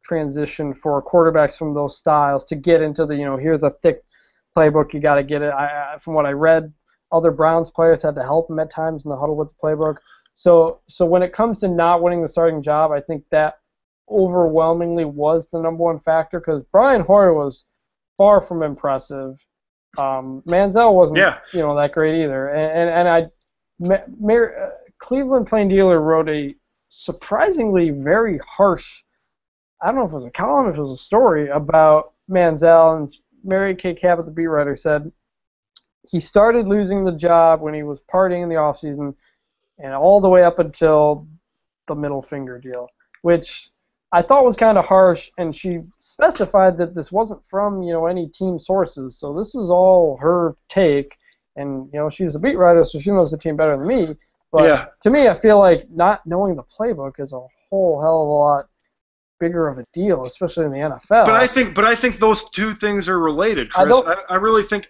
transition for quarterbacks from those styles to get into the, you know, here's a thick playbook, you got to get it. From what I read, other Browns players had to help him at times in the huddle with the playbook. So when it comes to not winning the starting job, I think that overwhelmingly was the number one factor, because Brian Hoyer was far from impressive. Manziel wasn't, you know, that great either. Cleveland Plain Dealer wrote a surprisingly very harsh, I don't know if it was a column, if it was a story about Manziel, and Mary Kay Cabot, the beat writer, said he started losing the job when he was partying in the offseason and all the way up until the middle finger deal, which I thought was kind of harsh, and she specified that this wasn't from, you know, any team sources. So this is all her take, and, you know, she's a beat writer, so she knows the team better than me. But to me, I feel like not knowing the playbook is a whole hell of a lot bigger of a deal, especially in the NFL. But I think those two things are related, Chris. I really think.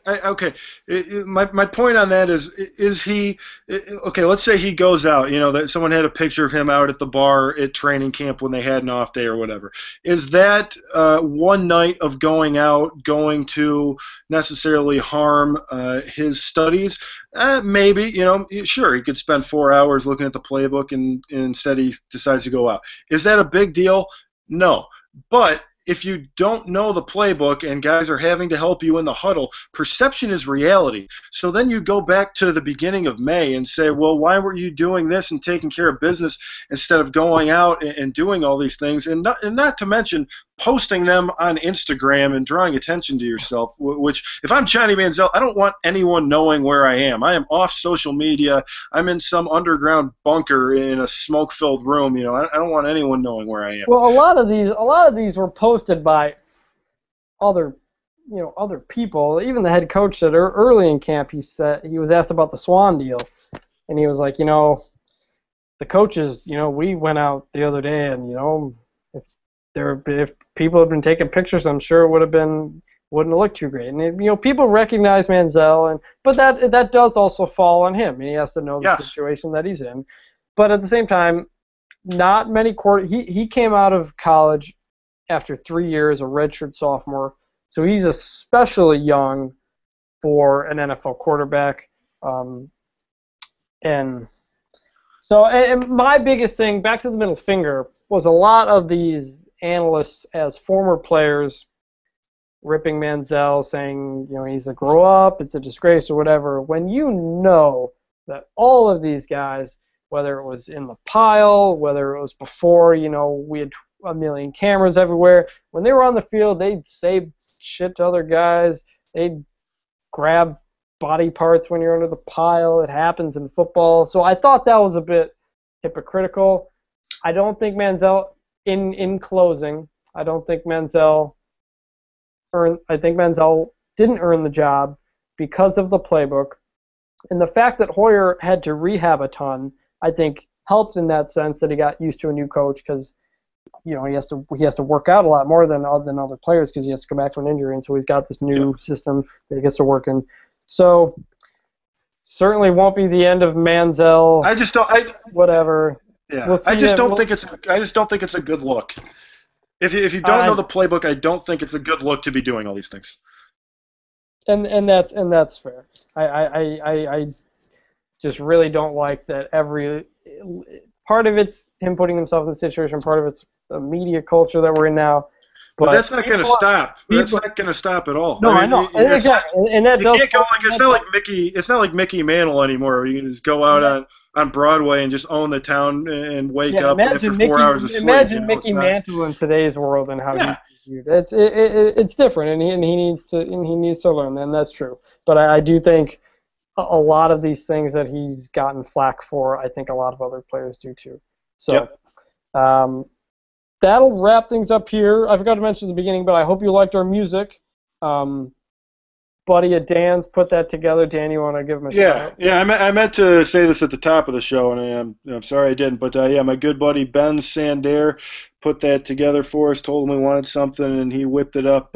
My point on that is he okay? Let's say he goes out. You know, that someone had a picture of him out at the bar at training camp when they had an off day or whatever. Is that one night of going out going to necessarily harm his studies? Maybe, you know, sure, he could spend 4 hours looking at the playbook and instead he decides to go out. Is that a big deal? No. But if you don't know the playbook and guys are having to help you in the huddle, perception is reality. So then you go back to the beginning of May and say, well, why were you doing this and taking care of business instead of going out and doing all these things? And not to mention posting them on Instagram and drawing attention to yourself, which, if I'm Johnny Manziel, I don't want anyone knowing where I am. I am off social media. I'm in some underground bunker in a smoke-filled room. I don't want anyone knowing where I am. Well, a lot of these were posted by other people. Even the head coach said early in camp, he was asked about the Swan deal, and he was like, the coaches, we went out the other day, and if people had been taking pictures, I'm sure it wouldn't have looked too great. And people recognize Manziel, but that does also fall on him. He has to know the situation that he's in. But at the same time, not many he came out of college after 3 years, a redshirt sophomore, so he's especially young for an NFL quarterback. And my biggest thing, back to the middle finger, was a lot of these analysts as former players ripping Manziel, saying, he's a grow up, it's a disgrace or whatever, when you know that all of these guys, whether it was in the pile, whether it was before, we had a million cameras everywhere, when they were on the field, they'd say shit to other guys, they'd grab body parts when you're under the pile. It happens in football. So I thought that was a bit hypocritical. I don't think Manziel, in closing, I think Manziel didn't earn the job because of the playbook. And the fact that Hoyer had to rehab a ton, I think, helped in that sense that he got used to a new coach because, he has to work out a lot more than other players because he has to come back from an injury, and so he's got this new system that he gets to work in. So certainly won't be the end of Manziel. I just don't. Whatever. Yeah. We'll I just don't think it's a good look. If you don't know the playbook, I don't think it's a good look to be doing all these things. And that's fair. I just really don't like that every part of it's him putting himself in the situation, part of it's the media culture that we're in now. But that's not going to stop. That's not going to stop at all. No, I know. Exactly. And that does. It's not like Mickey Mantle anymore. Where you can just go out on Broadway and just own the town and wake up after 4 hours of sleep. Imagine Mickey Mantle in today's world and how he's viewed. It's different, and he needs to learn, and that's true. But I do think a lot of these things that he's gotten flack for, I think a lot of other players do too. So. That'll wrap things up here. I forgot to mention at the beginning, but I hope you liked our music. Buddy at Dan's put that together. Dan, you want to give him a shout out? Yeah. I meant to say this at the top of the show, and I'm sorry I didn't. But my good buddy Ben Sandair put that together for us. Told him we wanted something, and he whipped it up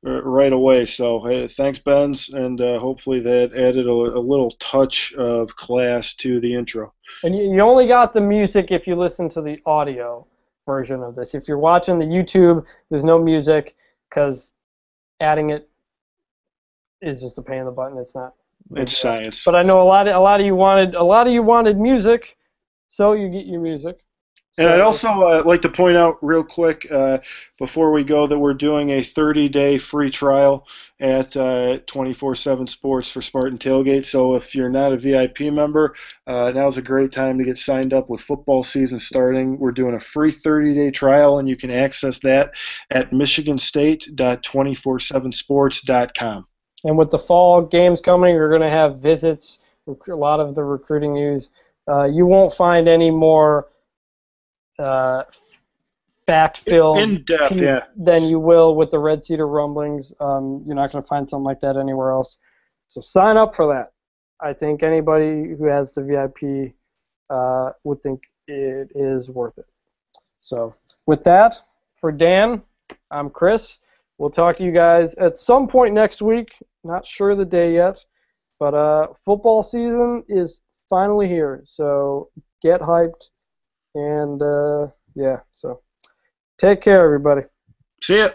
right away. So thanks, Ben, and hopefully that added a little touch of class to the intro. And you only got the music if you listen to the audio version of this. If you're watching the YouTube, there's no music because adding it is just a pain in the button. It's not. It's science. But I know a lot of you wanted music, so you get your music. And I'd also like to point out real quick before we go that we're doing a 30-day free trial at 24/7 Sports for Spartan Tailgate. So if you're not a VIP member, now's a great time to get signed up with football season starting. We're doing a free 30-day trial, and you can access that at michiganstate.247sports.com. And with the fall games coming, we're going to have visits, a lot of the recruiting news. You won't find any more fact-filled piece than you will with the Red Cedar Rumblings. You're not going to find something like that anywhere else. So sign up for that. I think anybody who has the VIP would think it is worth it. So with that, for Dan, I'm Chris. We'll talk to you guys at some point next week. Not sure the day yet, but football season is finally here. So get hyped. And, so take care, everybody. See ya.